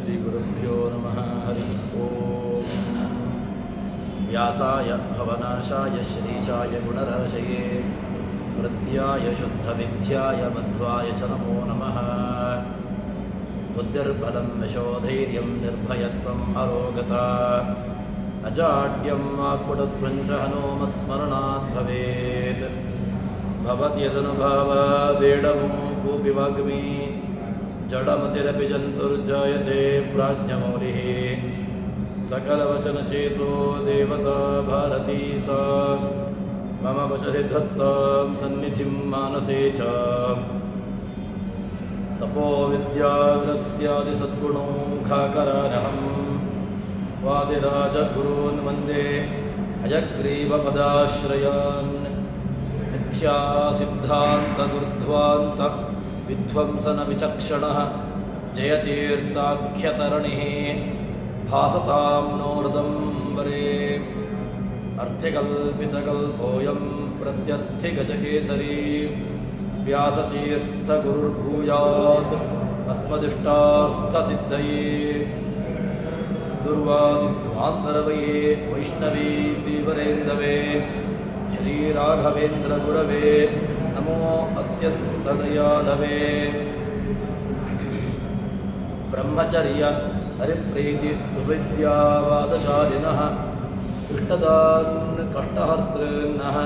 श्रीगुरुभ्यो नमः। हरि ओम। व्यासाय भवनाशाय श्रीशाय गुणराशये हृद्याय शुद्धविद्याय मध्वाय च नमो नमः। बुद्धिर्बलं यशोधैर्यं निर्भयत्वम् अरोगता अजाड्यं वाक्पटुत्वं च हनूमत्स्मरणात् भवेत्। भवति यदनुभावादेडमो कोऽपि वाग्मी जडमतिरपि जन्तुर्जायते प्राज्ञमौलिः। सकलवचनचेतो देवता भारती सा मम वचसि धत्तां सन्निधिं मानसे च। तपोविद्यावृत्त्यादिसद्गुणौघाकरानहं वादिराजगुरून् वन्दे हयग्रीवपदाश्रयान्। मिथ्यासिद्धान्तदुर्ध्वान्त विध्वंसनविचक्षणः जयतीर्थाख्यतरणिः भासतां नोर्दम्बरे। अर्थिकल्पितकल्पोऽयं प्रत्यर्थिगजकेसरी व्यासतीर्थगुरुर्भूयात् अस्मदिष्टार्थसिद्धये। दुर्वादिध्वान्तरवये वैष्णवीन्दीवरेन्दवे श्रीराघवेन्द्रगुरवे नमो अत्यन्तदयालवे। ब्रह्मचर्य हरिप्रीति सुविद्यावादशालिनः इष्टदान् कष्टहर्तॄन्नः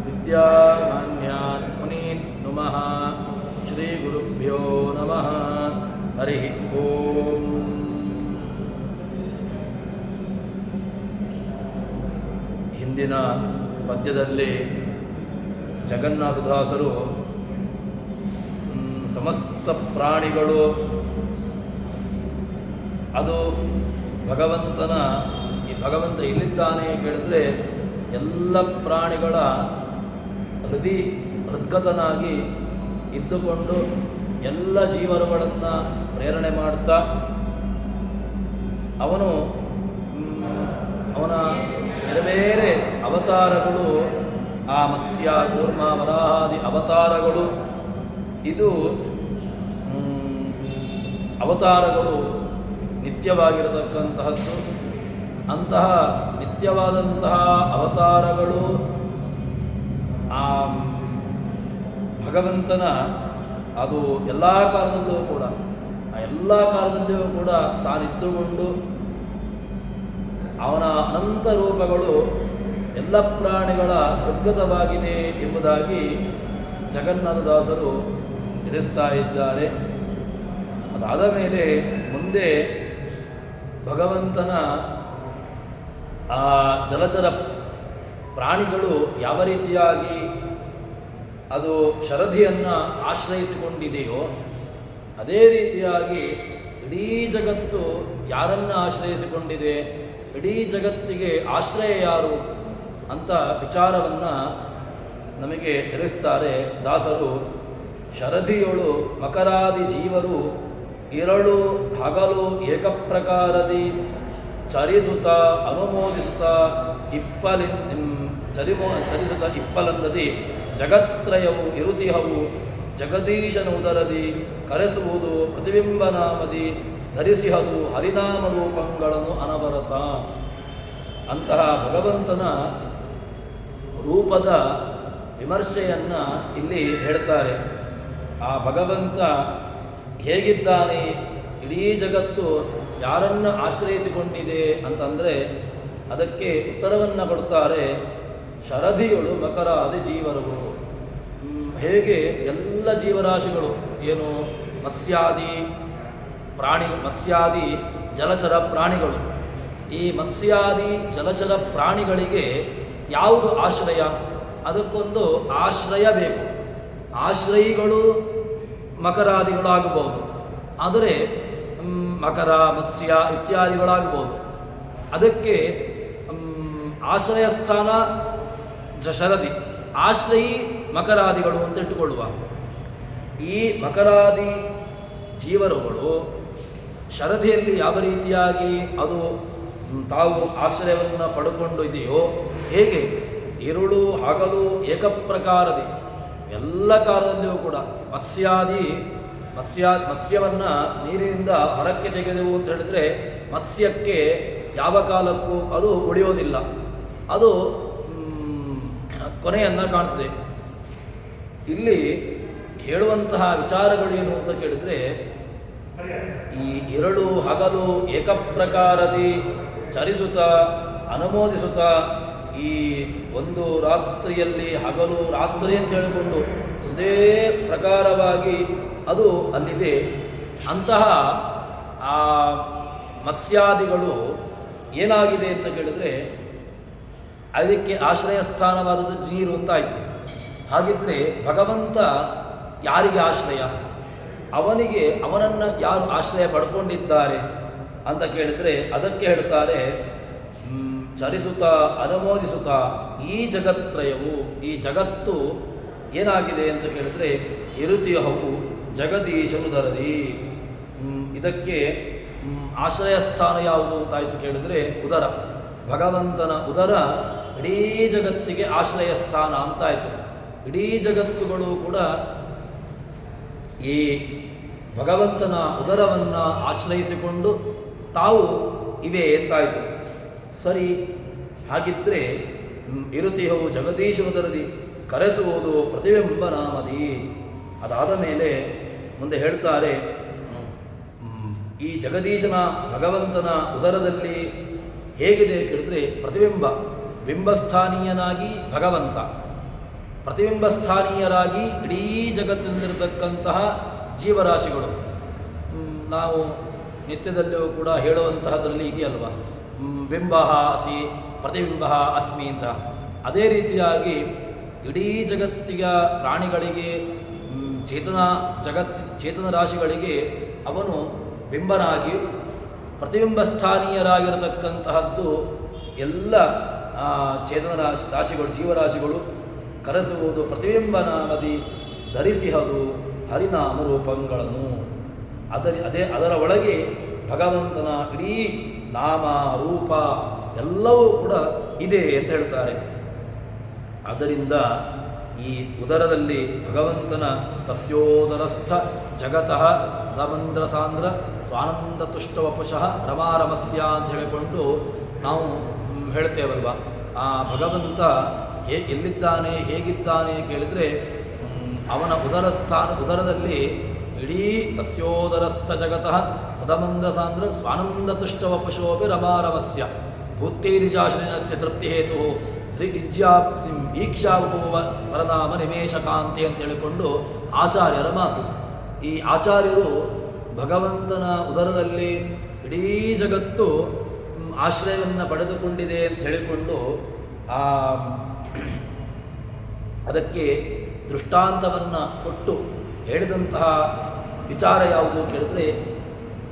विद्यामान्यान् मुनीन् नुमः। श्रीगुरुभ्यो नमः। हरि ओम। ಹಿಂದಿನ ಪದ್ಯದಲ್ಲಿ ಜಗನ್ನಾಥದಾಸರು ಸಮಸ್ತ ಪ್ರಾಣಿಗಳು ಅದು ಭಗವಂತನ ಈ ಭಗವಂತ ಎಲ್ಲಿದ್ದಾನೆ ಕೇಳಿದ್ರೆ ಎಲ್ಲ ಪ್ರಾಣಿಗಳ ಹೃದ್ಗತನಾಗಿ ಇದ್ದುಕೊಂಡು ಎಲ್ಲ ಜೀವರುಗಳನ್ನು ಪ್ರೇರಣೆ ಮಾಡ್ತಾ ಅವನು ಅವನ ಬೇರೆ ಬೇರೆ ಅವತಾರಗಳು, ಆ ಮತ್ಸ್ಯ ಕೂರ್ಮ ವರಾಹಾದಿ ಅವತಾರಗಳು, ಇದು ಅವತಾರಗಳು ನಿತ್ಯವಾಗಿರತಕ್ಕಂತಹದ್ದು. ಅಂತಹ ನಿತ್ಯವಾದಂತಹ ಅವತಾರಗಳು ಆ ಭಗವಂತನ ಅದು ಎಲ್ಲ ಕಾಲದಲ್ಲೂ ಕೂಡ ತಾನಿದ್ದುಕೊಂಡು ಅವನ ಅನಂತ ರೂಪಗಳು ಎಲ್ಲ ಪ್ರಾಣಿಗಳ ಹೃದ್ಗತವಾಗಿದೆ ಎಂಬುದಾಗಿ ಜಗನ್ನಾಥದಾಸರು ತಿಳಿಸ್ತಾ ಇದ್ದಾರೆ. ಅದಾದ ಮೇಲೆ ಮುಂದೆ ಭಗವಂತನ ಆ ಜಲಚರ ಪ್ರಾಣಿಗಳು ಯಾವ ರೀತಿಯಾಗಿ ಅದು ಶರಧಿಯನ್ನು ಆಶ್ರಯಿಸಿಕೊಂಡಿದೆಯೋ ಅದೇ ರೀತಿಯಾಗಿ ಇಡೀ ಜಗತ್ತು ಯಾರನ್ನು ಆಶ್ರಯಿಸಿಕೊಂಡಿದೆ, ಇಡೀ ಜಗತ್ತಿಗೆ ಆಶ್ರಯ ಯಾರು ಅಂತ ವಿಚಾರವನ್ನು ನಮಗೆ ತಿಳಿಸ್ತಾರೆ ದಾಸರು. ಶರಧಿಯೊಳು ಮಕರಾದಿ ಜೀವರು ಇರಳು ಹಗಲು ಏಕಪ್ರಕಾರದಿ ಚರಿಸುತ್ತ ಅನುಮೋದಿಸುತ್ತ ಚರಿಸುತ್ತ ಇಪ್ಪಲಂದದಿ ಜಗತ್ರಯವು ಇರುತಿಹವು ಜಗದೀಶನ ಉದರದಿ ಕರೆಸುವುದು ಪ್ರತಿಬಿಂಬನಾಮದಿ ಧರಿಸಿಹದು ಹರಿನಾಮ ರೂಪಗಳನ್ನು ಅನವರತ. ಅಂತಹ ಭಗವಂತನ ರೂಪದ ವಿಮರ್ಶೆಯನ್ನು ಇಲ್ಲಿ ಹೇಳ್ತಾರೆ. ಆ ಭಗವಂತ ಹೇಗಿದ್ದಾನೆ, ಇಡೀ ಜಗತ್ತು ಯಾರನ್ನು ಆಶ್ರಯಿಸಿಕೊಂಡಿದೆ ಅಂತಂದರೆ ಅದಕ್ಕೆ ಉತ್ತರವನ್ನು ಕೊಡ್ತಾರೆ. ಶರಧಿಗಳು ಮಕರಾದಿ ಜೀವರುಗಳು, ಹೇಗೆ ಎಲ್ಲ ಜೀವರಾಶಿಗಳು ಏನು ಮತ್ಸ್ಯಾದಿ ಜಲಚರ ಪ್ರಾಣಿಗಳು, ಈ ಮತ್ಸ್ಯಾದಿ ಜಲಚರ ಪ್ರಾಣಿಗಳಿಗೆ ಯಾವುದು ಆಶ್ರಯ? ಅದಕ್ಕೊಂದು ಆಶ್ರಯ ಬೇಕು. ಆಶ್ರಯಿಗಳು ಮಕರಾದಿಗಳಾಗಬಹುದು, ಆದರೆ ಮಕರ ಮತ್ಸ್ಯ ಇತ್ಯಾದಿಗಳಾಗಬಹುದು. ಅದಕ್ಕೆ ಆಶ್ರಯ ಸ್ಥಾನ ಶರದಿ, ಆಶ್ರಯಿ ಮಕರಾದಿಗಳು ಅಂತ ಇಟ್ಟುಕೊಳ್ಳುವ. ಈ ಮಕರಾದಿ ಜೀವರುಗಳು ಶರಧಿಯಲ್ಲಿ ಯಾವ ರೀತಿಯಾಗಿ ಅದು ತಾವು ಆಶ್ರಯವನ್ನು ಪಡ್ಕೊಂಡು ಇದೆಯೋ, ಹೇಗೆ ಇರುಳು ಹಗಲು ಏಕಪ್ರಕಾರದಿ ಎಲ್ಲ ಕಾಲದಲ್ಲಿಯೂ ಕೂಡ ಮತ್ಸ್ಯಾದಿ ಮತ್ಸ್ಯವನ್ನು ನೀರಿನಿಂದ ಹೊರಕ್ಕೆ ತೆಗೆದೆವು ಅಂತ ಹೇಳಿದರೆ ಮತ್ಸ್ಯಕ್ಕೆ ಯಾವ ಕಾಲಕ್ಕೂ ಅದು ಉಳಿಯೋದಿಲ್ಲ, ಅದು ಕೊನೆಯನ್ನು ಕಾಣ್ತದೆ. ಇಲ್ಲಿ ಹೇಳುವಂತಹ ವಿಚಾರಗಳೇನು ಅಂತ ಕೇಳಿದರೆ, ಈ ಎರಡು ಹಗಲು ಏಕಪ್ರಕಾರದಿ ಚರಿಸುತ್ತ ಅನುಮೋದಿಸುತ್ತ ಈ ಒಂದು ರಾತ್ರಿಯಲ್ಲಿ ಹಗಲು ರಾತ್ರಿ ಅಂತ ಹೇಳಿಕೊಂಡು ಒಂದೇ ಪ್ರಕಾರವಾಗಿ ಅದು ಅಲ್ಲಿದೆ. ಅಂತಹ ಆ ಮತ್ಸ್ಯಾದಿಗಳು ಏನಾಗಿದೆ ಅಂತ ಕೇಳಿದರೆ ಅದಕ್ಕೆ ಆಶ್ರಯ ಸ್ಥಾನವಾದದ್ದು ನೀರು ಅಂತಾಯಿತು. ಹಾಗಿದ್ದರೆ ಭಗವಂತ ಯಾರಿಗೆ ಆಶ್ರಯ? ಅವನನ್ನು ಯಾರು ಆಶ್ರಯ ಪಡ್ಕೊಂಡಿದ್ದಾರೆ ಅಂತ ಕೇಳಿದರೆ ಅದಕ್ಕೆ ಹೇಳ್ತಾರೆ, ಚರಿಸುತ್ತ ಅನುಮೋದಿಸುತ್ತ ಈ ಜಗತ್ರಯವು, ಈ ಜಗತ್ತು ಏನಾಗಿದೆ ಅಂತ ಕೇಳಿದರೆ ಇರುತಿಯಹವು ಜಗದೀಶನುದರದಿ. ಇದಕ್ಕೆ ಆಶ್ರಯ ಸ್ಥಾನ ಯಾವುದು ಅಂತಾಯಿತು ಕೇಳಿದರೆ ಉದರ, ಭಗವಂತನ ಉದರ ಇಡೀ ಜಗತ್ತಿಗೆ ಆಶ್ರಯ ಸ್ಥಾನ ಅಂತಾಯಿತು. ಇಡೀ ಜಗತ್ತುಗಳು ಕೂಡ ಈ ಭಗವಂತನ ಉದರವನ್ನು ಆಶ್ರಯಿಸಿಕೊಂಡು ತಾವು ಇವೆ ಎಂತಾಯಿತು. ಸರಿ, ಹಾಗಿದ್ದರೆ ಇರುತಿಯವು ಜಗದೀಶನುದರದಿ ಕರೆಸುವುದು ಪ್ರತಿಬಿಂಬ ನಾಮದಿ. ಅದಾದ ಮೇಲೆ ಮುಂದೆ ಹೇಳ್ತಾರೆ, ಈ ಜಗದೀಶನ ಭಗವಂತನ ಉದರದಲ್ಲಿ ಹೇಗಿದೆ ಕೇಳಿದರೆ ಪ್ರತಿಬಿಂಬ, ಬಿಂಬಸ್ಥಾನೀಯನಾಗಿ ಭಗವಂತ, ಪ್ರತಿಬಿಂಬಸ್ಥಾನೀಯರಾಗಿ ಇಡೀ ಜಗತ್ತಿನಲ್ಲಿರತಕ್ಕಂತಹ ಜೀವರಾಶಿಗಳು. ನಾವು ನಿತ್ಯದಲ್ಲಿಯೂ ಕೂಡ ಹೇಳುವಂತಹದ್ರಲ್ಲಿ ಇದೆಯಲ್ವ, ಬಿಂಬ ಅಸಿ ಪ್ರತಿಬಿಂಬ ಅಸ್ಮಿ ಅಂತ. ಅದೇ ರೀತಿಯಾಗಿ ಇಡೀ ಜಗತ್ತಿನ ಪ್ರಾಣಿಗಳಿಗೆ, ಚೇತನ ರಾಶಿಗಳಿಗೆ ಅವನು ಬಿಂಬನಾಗಿ ಪ್ರತಿಬಿಂಬಸ್ಥಾನೀಯರಾಗಿರತಕ್ಕಂತಹದ್ದು ಎಲ್ಲ ಚೇತನ ರಾಶಿಗಳು, ಜೀವರಾಶಿಗಳು ಕರೆಸುವುದು ಪ್ರತಿಬಿಂಬನಾಮದಿ ಧರಿಸಿಹದು ಹರಿನಾಮ ರೂಪಗಳನ್ನು. ಅದರ ಒಳಗೆ ಭಗವಂತನ ಇಡೀ ನಾಮ ರೂಪ ಎಲ್ಲವೂ ಕೂಡ ಇದೆ ಅಂತ ಹೇಳ್ತಾರೆ. ಆದ್ದರಿಂದ ಈ ಉದರದಲ್ಲಿ ಭಗವಂತನ ತಸ್ಯೋದರಸ್ಥ ಜಗತಃ ಸದಮಂದ್ರ ಸಾಂದ್ರ ಸ್ವಾನಂದ ತುಷ್ಟವಪುಷಃ ರಮಾರಮಸ್ಯ ಅಂತ ಹೇಳಿಕೊಂಡು ನಾವು ಹೇಳ್ತೇವಲ್ವ. ಆ ಭಗವಂತ ಎಲ್ಲಿದ್ದಾನೆ, ಹೇಗಿದ್ದಾನೆ ಕೇಳಿದರೆ ಅವನ ಉದರದಲ್ಲಿ ಇಡೀ ತಸ್ಯೋದರಸ್ಥ ಜಗತಃ ಸದಮಂದ್ರ ಸಾಂದ್ರ ಸ್ವಾನಂದ ತುಷ್ಟವಪುಷೋಪಿ ರಮಾರಮಸ್ಯ ಭೂತೈರಿಜಾಶ್ರಿನಸ್ಯ ತೃಪ್ತಿ ಹೇತು ಶ್ರೀ ಈಕ್ಷಾಭೂವ ಪರನಾಮ ನಿಮೇಶಕಾಂತಿ ಅಂತ ಹೇಳಿಕೊಂಡು ಆಚಾರ್ಯರ ಮಾತು. ಈ ಆಚಾರ್ಯರು ಭಗವಂತನ ಉದರದಲ್ಲಿ ಇಡೀ ಜಗತ್ತು ಆಶ್ರಯವನ್ನು ಪಡೆದುಕೊಂಡಿದೆ ಅಂತ ಹೇಳಿಕೊಂಡು ಅದಕ್ಕೆ ದೃಷ್ಟಾಂತವನ್ನು ಕೊಟ್ಟು ಹೇಳಿದಂತಹ ವಿಚಾರ ಯಾವುದು ಕೇಳಿದರೆ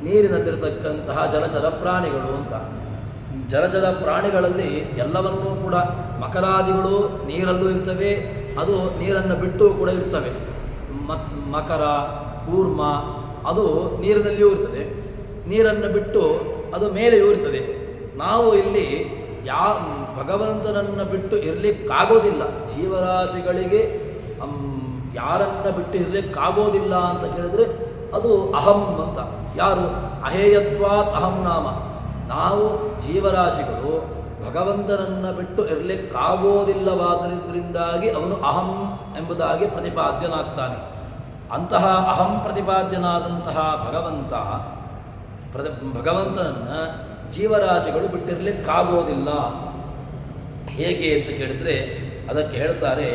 ನೀರಿನಲ್ಲಿರತಕ್ಕಂತಹ ಜಲಚರ ಪ್ರಾಣಿಗಳು ಅಂತ. ಜಲಚರ ಪ್ರಾಣಿಗಳಲ್ಲಿ ಎಲ್ಲವನ್ನೂ ಕೂಡ ಮಕರಾದಿಗಳು ನೀರಲ್ಲೂ ಇರ್ತವೆ, ಅದು ನೀರನ್ನು ಬಿಟ್ಟು ಕೂಡ ಇರ್ತವೆ. ಮಕರ, ಕೂರ್ಮ ಅದು ನೀರಿನಲ್ಲಿಯೂ ಇರ್ತದೆ, ನೀರನ್ನು ಬಿಟ್ಟು ಅದು ಮೇಲೆಯೂ ಇರ್ತದೆ. ನಾವು ಇಲ್ಲಿ ಭಗವಂತನನ್ನು ಬಿಟ್ಟು ಇರಲಿಕ್ಕಾಗೋದಿಲ್ಲ, ಜೀವರಾಶಿಗಳಿಗೆ ಯಾರನ್ನು ಬಿಟ್ಟು ಇರಲಿಕ್ಕಾಗೋದಿಲ್ಲ ಅಂತ ಕೇಳಿದರೆ ಅದು ಅಹಂ ಅಂತ. ಯಾರು? ಅಹೇಯತ್ವಾತ್ ಅಹಂ ನಾಮ. ನಾವು ಜೀವರಾಶಿಗಳು ಭಗವಂತನನ್ನು ಬಿಟ್ಟು ಇರಲಿಕ್ಕಾಗೋದಿಲ್ಲವಾದ್ದರಿಂದಾಗಿ ಅವನು ಅಹಂ ಎಂಬುದಾಗಿ ಪ್ರತಿಪಾದ್ಯನಾಗ್ತಾನೆ. ಅಂತಹ ಅಹಂ ಪ್ರತಿಪಾದ್ಯನಾದಂತಹ ಭಗವಂತನನ್ನು ಜೀವರಾಶಿಗಳು ಬಿಟ್ಟಿರಲಿಕ್ಕಾಗೋದಿಲ್ಲ. ಹೇಗೆ ಅಂತ ಕೇಳಿದರೆ ಅದಕ್ಕೆ ಹೇಳ್ತಾರೆ,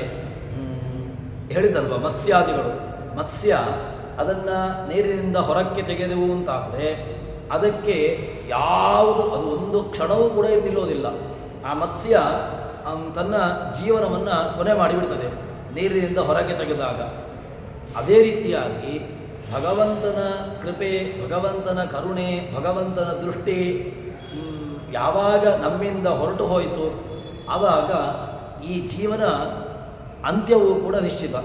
ಹೇಳಿದಲ್ವ ಮತ್ಸ್ಯಾದಿಗಳು, ಮತ್ಸ್ಯ ಅದನ್ನು ನೀರಿನಿಂದ ಹೊರಕ್ಕೆ ತೆಗೆದೆವು ಅಂತಾದರೆ ಅದಕ್ಕೆ ಅದು ಒಂದು ಕ್ಷಣವೂ ಕೂಡ ನಿಲ್ಲೋದಿಲ್ಲ. ಆ ಮತ್ಸ್ಯ ತನ್ನ ಜೀವನವನ್ನು ಕೊನೆ ಮಾಡಿಬಿಡ್ತದೆ ನೀರಿನಿಂದ ಹೊರಗೆ ತೆಗೆದಾಗ. ಅದೇ ರೀತಿಯಾಗಿ ಭಗವಂತನ ಕೃಪೆ, ಭಗವಂತನ ಕರುಣೆ, ಭಗವಂತನ ದೃಷ್ಟಿ ಯಾವಾಗ ನಮ್ಮಿಂದ ಹೊರಟು ಹೋಯಿತು ಆವಾಗ ಈ ಜೀವನ ಅಂತ್ಯವೂ ಕೂಡ ನಿಶ್ಚಿತ.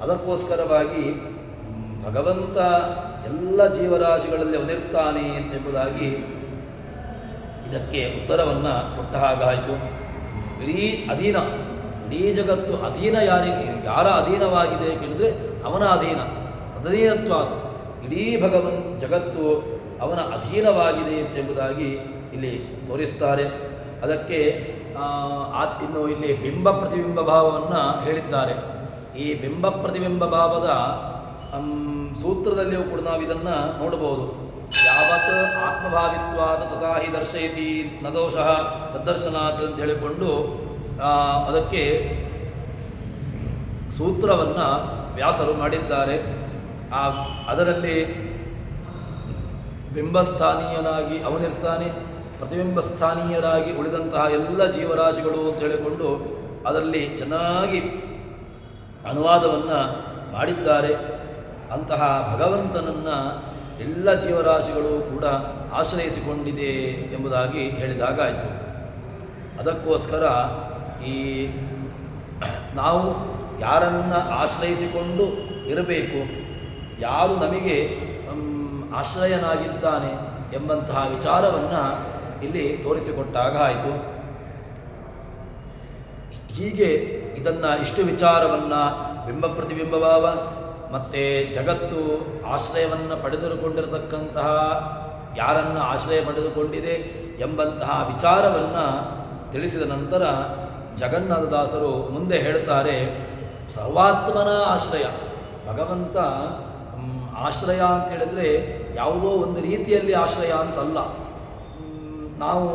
ಅದಕ್ಕೋಸ್ಕರವಾಗಿ ಭಗವಂತ ಎಲ್ಲ ಜೀವರಾಶಿಗಳಲ್ಲಿ ಅವನಿರ್ತಾನೆ ಎಂಬುದಾಗಿ ಇದಕ್ಕೆ ಉತ್ತರವನ್ನು ಕೊಟ್ಟ ಹಾಗಾಯಿತು. ಇಡೀ ಜಗತ್ತು ಅಧೀನ ಯಾರ ಅಧೀನವಾಗಿದೆ ಕೇಳಿದರೆ ಅವನ ಅಧೀನತ್ವ ಅದು. ಇಡೀ ಜಗತ್ತು ಅವನ ಅಧೀನವಾಗಿದೆ ಎಂಬುದಾಗಿ ಇಲ್ಲಿ ತೋರಿಸ್ತಾರೆ. ಅದಕ್ಕೆ ಇನ್ನು ಇಲ್ಲಿ ಬಿಂಬ ಪ್ರತಿಬಿಂಬ ಭಾವವನ್ನು ಹೇಳಿದ್ದಾರೆ. ಈ ಬಿಂಬ ಪ್ರತಿಬಿಂಬ ಭಾವದ ಸೂತ್ರದಲ್ಲಿಯೂ ಕೂಡ ನಾವು ಇದನ್ನು ನೋಡಬಹುದು. ಯಾವತ್ ಆತ್ಮಭಾವಿತ್ವಾದ ತಥಾ ಹಿ ದರ್ಶಯತಿ ನ ದೋಷಃ ತದ್ದರ್ಶನಾತ್ ಅಂತ ಹೇಳಿಕೊಂಡು ಅದಕ್ಕೆ ಸೂತ್ರವನ್ನು ವ್ಯಾಸರು ಮಾಡಿದ್ದಾರೆ. ಅದರಲ್ಲಿ ಬಿಂಬಸ್ಥಾನೀಯನಾಗಿ ಅವನಿರ್ತಾನೆ, ಪ್ರತಿಬಿಂಬಸ್ಥಾನೀಯರಾಗಿ ಉಳಿದಂತಹ ಎಲ್ಲ ಜೀವರಾಶಿಗಳು ಅಂತ ಹೇಳಿಕೊಂಡು ಅದರಲ್ಲಿ ಚೆನ್ನಾಗಿ ಅನುವಾದವನ್ನು ಮಾಡಿದ್ದಾರೆ. ಅಂತಹ ಭಗವಂತನನ್ನು ಎಲ್ಲ ಜೀವರಾಶಿಗಳು ಕೂಡ ಆಶ್ರಯಿಸಿಕೊಂಡಿದೆ ಎಂಬುದಾಗಿ ಹೇಳಿದಾಗಾಯಿತು. ಅದಕ್ಕೋಸ್ಕರ ಈ ನಾವು ಯಾರನ್ನು ಆಶ್ರಯಿಸಿಕೊಂಡು ಇರಬೇಕು, ಯಾರು ನಮಗೆ ಆಶ್ರಯನಾಗಿದ್ದಾನೆ ಎಂಬಂತಹ ವಿಚಾರವನ್ನು ಇಲ್ಲಿ ತೋರಿಸಿಕೊಟ್ಟಾಗ ಆಯಿತು. ಹೀಗೆ ಇಷ್ಟು ವಿಚಾರವನ್ನು ಬಿಂಬ ಪ್ರತಿಬಿಂಬ ಭಾವ ಮತ್ತು ಜಗತ್ತು ಆಶ್ರಯವನ್ನು ಪಡೆದುಕೊಂಡಿರತಕ್ಕಂತಹ ಯಾರನ್ನು ಆಶ್ರಯ ಪಡೆದುಕೊಂಡಿದೆ ಎಂಬಂತಹ ವಿಚಾರವನ್ನು ತಿಳಿಸಿದ ನಂತರ ಜಗನ್ನಾಥದಾಸರು ಮುಂದೆ ಹೇಳ್ತಾರೆ, ಸರ್ವಾತ್ಮನ ಆಶ್ರಯ. ಭಗವಂತ ಆಶ್ರಯ ಅಂತ ಹೇಳಿದ್ರೆ ಯಾವುದೋ ಒಂದು ರೀತಿಯಲ್ಲಿ ಆಶ್ರಯ ಅಂತಲ್ಲ. ನಾವು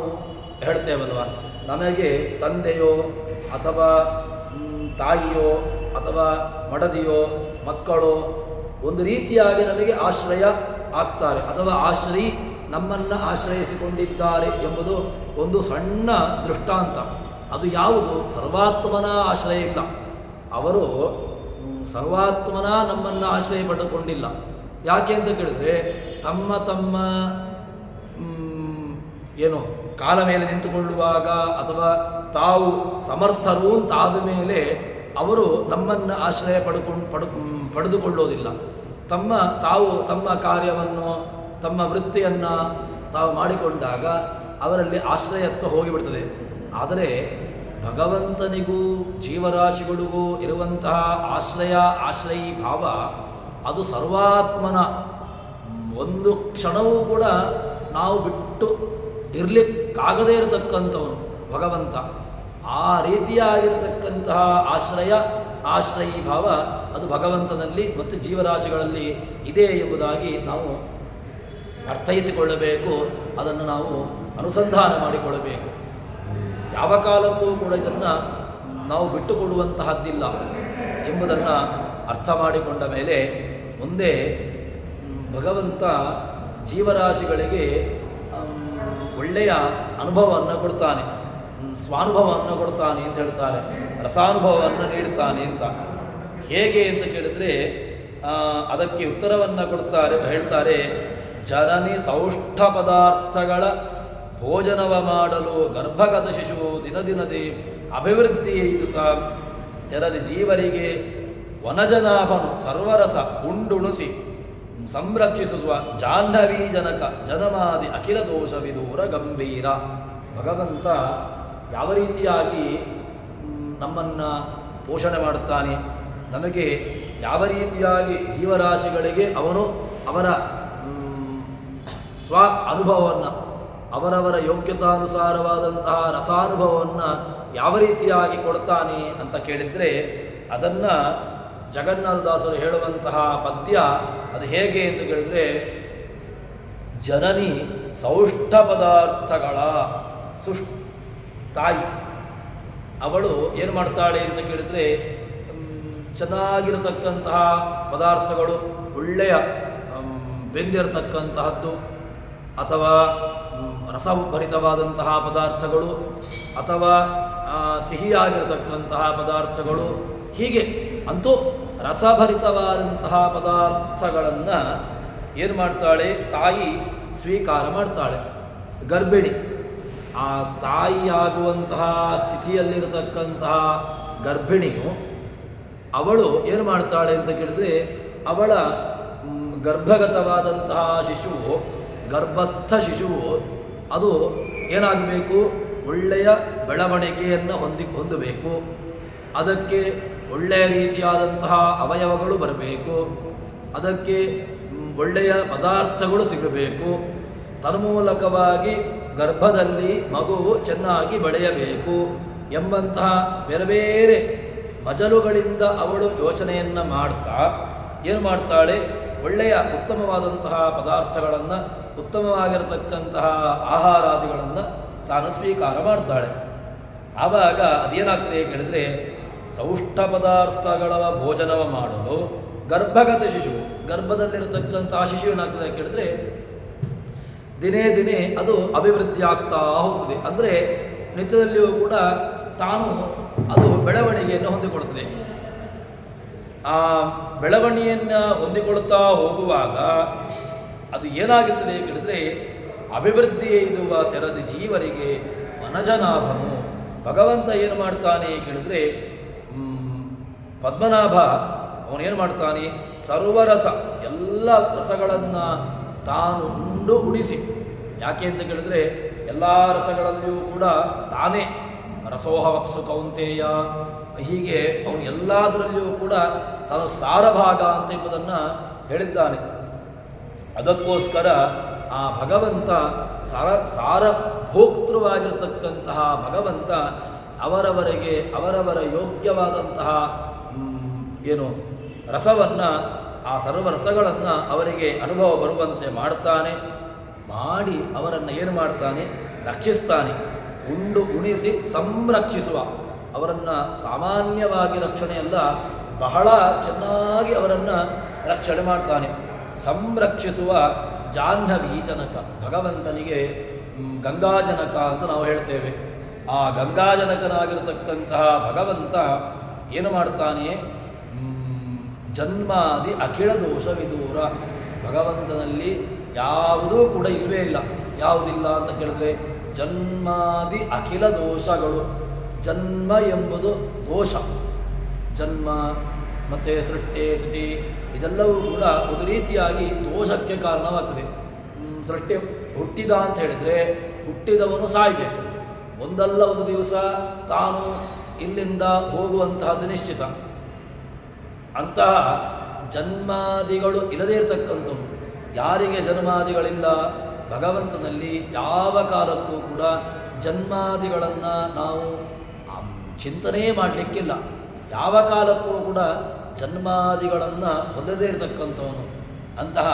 ಹೇಳ್ತೇವಲ್ವ, ನಮಗೆ ತಂದೆಯೋ ಅಥವಾ ತಾಯಿಯೋ ಅಥವಾ ಮಡದಿಯೋ ಮಕ್ಕಳೋ ಒಂದು ರೀತಿಯಾಗಿ ನಮಗೆ ಆಶ್ರಯ ಆಗ್ತಾರೆ, ಅಥವಾ ನಮ್ಮನ್ನು ಆಶ್ರಯಿಸಿಕೊಂಡಿದ್ದಾರೆ ಎಂಬುದು ಒಂದು ಸಣ್ಣ ದೃಷ್ಟಾಂತ. ಅದು ಯಾವುದು? ಸರ್ವಾತ್ಮನ ಆಶ್ರಯ ಇಲ್ಲ. ಅವರು ಸರ್ವಾತ್ಮನ ನಮ್ಮನ್ನು ಆಶ್ರಯ ಪಡೆದುಕೊಂಡಿಲ್ಲ. ಯಾಕೆ ಅಂತ ಕೇಳಿದ್ರೆ ತಮ್ಮ ಏನು ಕಾಲ ಮೇಲೆ ನಿಂತುಕೊಳ್ಳುವಾಗ ಅಥವಾ ತಾವು ಸಮರ್ಥರು ಅಂತಾದ ಮೇಲೆ ಅವರು ನಮ್ಮನ್ನು ಆಶ್ರಯ ಪಡೆದುಕೊಳ್ಳೋದಿಲ್ಲ. ತಮ್ಮ ಕಾರ್ಯವನ್ನು ತಮ್ಮ ವೃತ್ತಿಯನ್ನು ತಾವು ಮಾಡಿಕೊಂಡಾಗ ಅವರಲ್ಲಿ ಆಶ್ರಯತ್ವ ಹೋಗಿಬಿಡ್ತದೆ. ಆದರೆ ಭಗವಂತನಿಗೂ ಜೀವರಾಶಿಗಳಿಗೂ ಇರುವಂತಹ ಆಶ್ರಯಿ ಭಾವ ಅದು ಸರ್ವಾತ್ಮನ. ಒಂದು ಕ್ಷಣವೂ ಕೂಡ ನಾವು ಬಿಟ್ಟು ಇರಲಿಕ್ಕಾಗದೇ ಇರತಕ್ಕಂಥವನು ಭಗವಂತ. ಆ ರೀತಿಯಾಗಿರ್ತಕ್ಕಂತಹ ಆಶ್ರಯಿ ಭಾವ ಅದು ಭಗವಂತನಲ್ಲಿ ಮತ್ತು ಜೀವರಾಶಿಗಳಲ್ಲಿ ಇದೆ ಎಂಬುದಾಗಿ ನಾವು ಅರ್ಥೈಸಿಕೊಳ್ಳಬೇಕು. ಅದನ್ನು ನಾವು ಅನುಸಂಧಾನ ಮಾಡಿಕೊಳ್ಳಬೇಕು. ಯಾವ ಕಾಲಕ್ಕೂ ಕೂಡ ಇದನ್ನು ನಾವು ಬಿಟ್ಟುಕೊಡುವಂತಹದ್ದಿಲ್ಲ ಎಂಬುದನ್ನು ಅರ್ಥ ಮಾಡಿಕೊಂಡ ಮೇಲೆ ಮುಂದೆ ಭಗವಂತ ಜೀವರಾಶಿಗಳಿಗೆ ಒಳ್ಳೆಯ ಅನುಭವವನ್ನು ಕೊಡ್ತಾನೆ, ಸ್ವಾನುಭವವನ್ನು ಕೊಡ್ತಾನೆ ಅಂತ ಹೇಳ್ತಾರೆ, ರಸಾನುಭವವನ್ನು ನೀಡ್ತಾನೆ ಅಂತ. ಹೇಗೆ ಅಂತ ಕೇಳಿದರೆ ಅದಕ್ಕೆ ಉತ್ತರವನ್ನು ಹೇಳ್ತಾರೆ, ಜನನಿ ಸೌಷ್ಠ ಪದಾರ್ಥಗಳ ಭೋಜನವ ಮಾಡಲು ಗರ್ಭಗತ ಶಿಶು ದಿನದಿನದಿ ಅಭಿವೃದ್ಧಿಯೈದುತ ತೆರದಿ ಜೀವರಿಗೆ ವನಜನಾಭನು ಸರ್ವರಸ ಉಂಡುಣಿಸಿ ಸಂರಕ್ಷಿಸುವ ಜಾಹ್ನವೀ ಜನಕ ಜನಮಾದಿ ಅಖಿಲ ದೋಷ ವಿದೂರ ಗಂಭೀರ. ಭಗವಂತ ಯಾವ ರೀತಿಯಾಗಿ ನಮ್ಮನ್ನು ಪೋಷಣೆ ಮಾಡುತ್ತಾನೆ, ನಮಗೆ ಯಾವ ರೀತಿಯಾಗಿ ಜೀವರಾಶಿಗಳಿಗೆ ಅವನು ಅವರ ಸ್ವ ಅನುಭವವನ್ನು, ಅವರವರ ಯೋಗ್ಯತಾನುಸಾರವಾದಂತಹ ರಸಾನುಭವವನ್ನು ಯಾವ ರೀತಿಯಾಗಿ ಕೊಡ್ತಾನೆ ಅಂತ ಕೇಳಿದರೆ ಅದನ್ನು ಜಗನ್ನಾಥದಾಸರು ಹೇಳುವಂತಹ ಪದ್ಯ ಅದು ಹೇಗೆ ಅಂತ ಕೇಳಿದರೆ, ಜನನಿ ಸೌಷ್ಠ ಪದಾರ್ಥಗಳ ತಾಯಿ ಅವಳು ಏನು ಮಾಡ್ತಾಳೆ ಅಂತ ಕೇಳಿದರೆ ಚೆನ್ನಾಗಿರತಕ್ಕಂತಹ ಪದಾರ್ಥಗಳು, ಒಳ್ಳೆಯ ಬೆಂದಿರತಕ್ಕಂತಹದ್ದು ಅಥವಾ ರಸಭರಿತವಾದಂತಹ ಪದಾರ್ಥಗಳು ಅಥವಾ ಸಿಹಿಯಾಗಿರತಕ್ಕಂತಹ ಪದಾರ್ಥಗಳು, ಹೀಗೆ ಅಂತೂ ರಸಭರಿತವಾದಂತಹ ಪದಾರ್ಥಗಳನ್ನು ಏನು ಮಾಡ್ತಾಳೆ ತಾಯಿ ಸ್ವೀಕಾರ ಮಾಡ್ತಾಳೆ. ಗರ್ಭಿಣಿ ಆ ತಾಯಿಯಾಗುವಂತಹ ಸ್ಥಿತಿಯಲ್ಲಿರತಕ್ಕಂತಹ ಗರ್ಭಿಣಿಯು ಅವಳು ಏನು ಮಾಡ್ತಾಳೆ ಅಂತ ಕೇಳಿದರೆ ಅವಳ ಗರ್ಭಗತವಾದಂತಹ ಶಿಶುವು, ಗರ್ಭಸ್ಥ ಶಿಶುವು ಅದು ಏನಾಗಬೇಕು, ಒಳ್ಳೆಯ ಬೆಳವಣಿಗೆಯನ್ನು ಹೊಂದಬೇಕು. ಅದಕ್ಕೆ ಒಳ್ಳೆಯ ರೀತಿಯಾದಂತಹ ಅವಯವಗಳು ಬರಬೇಕು. ಅದಕ್ಕೆ ಒಳ್ಳೆಯ ಪದಾರ್ಥಗಳು ಸಿಗಬೇಕು, ತನ್ಮೂಲಕವಾಗಿ ಗರ್ಭದಲ್ಲಿ ಮಗುವು ಚೆನ್ನಾಗಿ ಬೆಳೆಯಬೇಕು ಎಂಬಂತಹ ಬೇರೆ ಬೇರೆ ಮಜಲುಗಳಿಂದ ಅವಳು ಯೋಚನೆಯನ್ನು ಮಾಡ್ತಾ ಏನು ಮಾಡ್ತಾಳೆ, ಒಳ್ಳೆಯ ಉತ್ತಮವಾದಂತಹ ಪದಾರ್ಥಗಳನ್ನು, ಉತ್ತಮವಾಗಿರತಕ್ಕಂತಹ ಆಹಾರಾದಿಗಳನ್ನು ತಾನು ಸ್ವೀಕಾರ ಮಾಡ್ತಾಳೆ. ಆವಾಗ ಅದೇನಾಗ್ತದೆ ಕೇಳಿದರೆ, ಸೌಷ್ಠ ಪದಾರ್ಥಗಳ ಭೋಜನವ ಮಾಡಲು ಗರ್ಭಗತ ಶಿಶು, ಗರ್ಭದಲ್ಲಿರತಕ್ಕಂತಹ ಶಿಶು ಏನಾಗ್ತದೆ ಕೇಳಿದರೆ ದಿನೇ ದಿನೇ ಅದು ಅಭಿವೃದ್ಧಿ ಆಗ್ತಾ ಹೋಗ್ತದೆ. ಅಂದರೆ ನಿತ್ಯದಲ್ಲಿಯೂ ಕೂಡ ತಾನು ಅದು ಬೆಳವಣಿಗೆಯನ್ನು ಹೊಂದಿಕೊಳ್ಳುತ್ತದೆ. ಆ ಬೆಳವಣಿಗೆಯನ್ನು ಹೊಂದಿಕೊಳ್ಳುತ್ತಾ ಹೋಗುವಾಗ ಅದು ಏನಾಗಿರ್ತದೆ ಕೇಳಿದರೆ, ಅಭಿವೃದ್ಧಿ ಎಯ್ದುವ ತೆರದಿ ಜೀವರಿಗೆ ವನಜನಾಭನು. ಭಗವಂತ ಏನು ಮಾಡ್ತಾನೆ ಕೇಳಿದರೆ, ಪದ್ಮನಾಭ ಅವನೇನು ಮಾಡ್ತಾನೆ, ಸರ್ವರಸ ಎಲ್ಲ ರಸಗಳನ್ನು ತಾನು ಉಂಡು ಉಡಿಸಿ. ಯಾಕೆ ಅಂತ ಕೇಳಿದರೆ, ಎಲ್ಲ ರಸಗಳಲ್ಲಿಯೂ ಕೂಡ ತಾನೇ ರಸೋಹವಪ್ಸು ಕೌಂತೆಯ, ಹೀಗೆ ಅವನು ಎಲ್ಲದರಲ್ಲಿಯೂ ಕೂಡ ತಾನು ಸಾರಭಾಗ ಅಂತ ಎಂಬುದನ್ನು ಹೇಳಿದ್ದಾನೆ. ಅದಕ್ಕೋಸ್ಕರ ಆ ಭಗವಂತ ಸಾರಭೋಕ್ತೃವಾಗಿರತಕ್ಕಂತಹ ಭಗವಂತ ಅವರವರಿಗೆ ಅವರವರ ಯೋಗ್ಯವಾದಂತಹ ಏನು ರಸವನ್ನು, ಆ ಸರ್ವರಸಗಳನ್ನು ಅವರಿಗೆ ಅನುಭವ ಬರುವಂತೆ ಮಾಡ್ತಾನೆ. ಮಾಡಿ ಅವರನ್ನು ಏನು ಮಾಡ್ತಾನೆ, ರಕ್ಷಿಸ್ತಾನೆ. ಉಂಡು ಉಣಿಸಿ ಸಂರಕ್ಷಿಸುವ, ಅವರನ್ನು ಸಾಮಾನ್ಯವಾಗಿ ರಕ್ಷಣೆಯಲ್ಲ, ಬಹಳ ಚೆನ್ನಾಗಿ ಅವರನ್ನು ರಕ್ಷಣೆ ಮಾಡ್ತಾನೆ. ಸಂರಕ್ಷಿಸುವ ಜಾಹ್ನವಿ ಜನಕ, ಭಗವಂತನಿಗೆ ಗಂಗಾಜನಕ ಅಂತ ನಾವು ಹೇಳ್ತೇವೆ. ಆ ಗಂಗಾಜನಕನಾಗಿರತಕ್ಕಂತಹ ಭಗವಂತ ಏನು ಮಾಡ್ತಾನೆ, ಜನ್ಮಾದಿ ಅಖಿಳ ದೋಷ ವಿದೂರ. ಭಗವಂತನಲ್ಲಿ ಯಾವುದೂ ಕೂಡ ಇಲ್ಲವೇ ಇಲ್ಲ. ಯಾವುದಿಲ್ಲ ಅಂತ ಕೇಳಿದ್ರೆ, ಜನ್ಮಾದಿ ಅಖಿಲ ದೋಷಗಳು. ಜನ್ಮ ಎಂಬುದು ದೋಷ. ಜನ್ಮ ಮತ್ತು ಸೃಷ್ಟಿ ಸ್ಥಿತಿ ಇದೆಲ್ಲವೂ ಕೂಡ ಒಂದು ರೀತಿಯಾಗಿ ದೋಷಕ್ಕೆ ಕಾರಣವಾಗ್ತದೆ. ಸೃಷ್ಟಿ ಹುಟ್ಟಿದ ಅಂತ ಹೇಳಿದರೆ, ಹುಟ್ಟಿದವನು ಸಾಯಬೇಕು. ಒಂದಲ್ಲ ಒಂದು ದಿವಸ ತಾನು ಇಲ್ಲಿಂದ ಹೋಗುವಂತಹದ್ದು ನಿಶ್ಚಿತ. ಅಂತಹ ಜನ್ಮಾದಿಗಳು ಇಲ್ಲದೇ ಇರತಕ್ಕಂಥವು. ಯಾರಿಗೆ ಜನ್ಮಾದಿಗಳಿಲ್ಲ, ಭಗವಂತನಲ್ಲಿ ಯಾವ ಕಾಲಕ್ಕೂ ಕೂಡ ಜನ್ಮಾದಿಗಳನ್ನು ನಾವು ಚಿಂತನೆ ಮಾಡಲಿಕ್ಕಿಲ್ಲ. ಯಾವ ಕಾಲಕ್ಕೂ ಕೂಡ ಜನ್ಮಾದಿಗಳನ್ನು ಹೊಂದದೇ ಇರತಕ್ಕಂಥವನು. ಅಂತಹ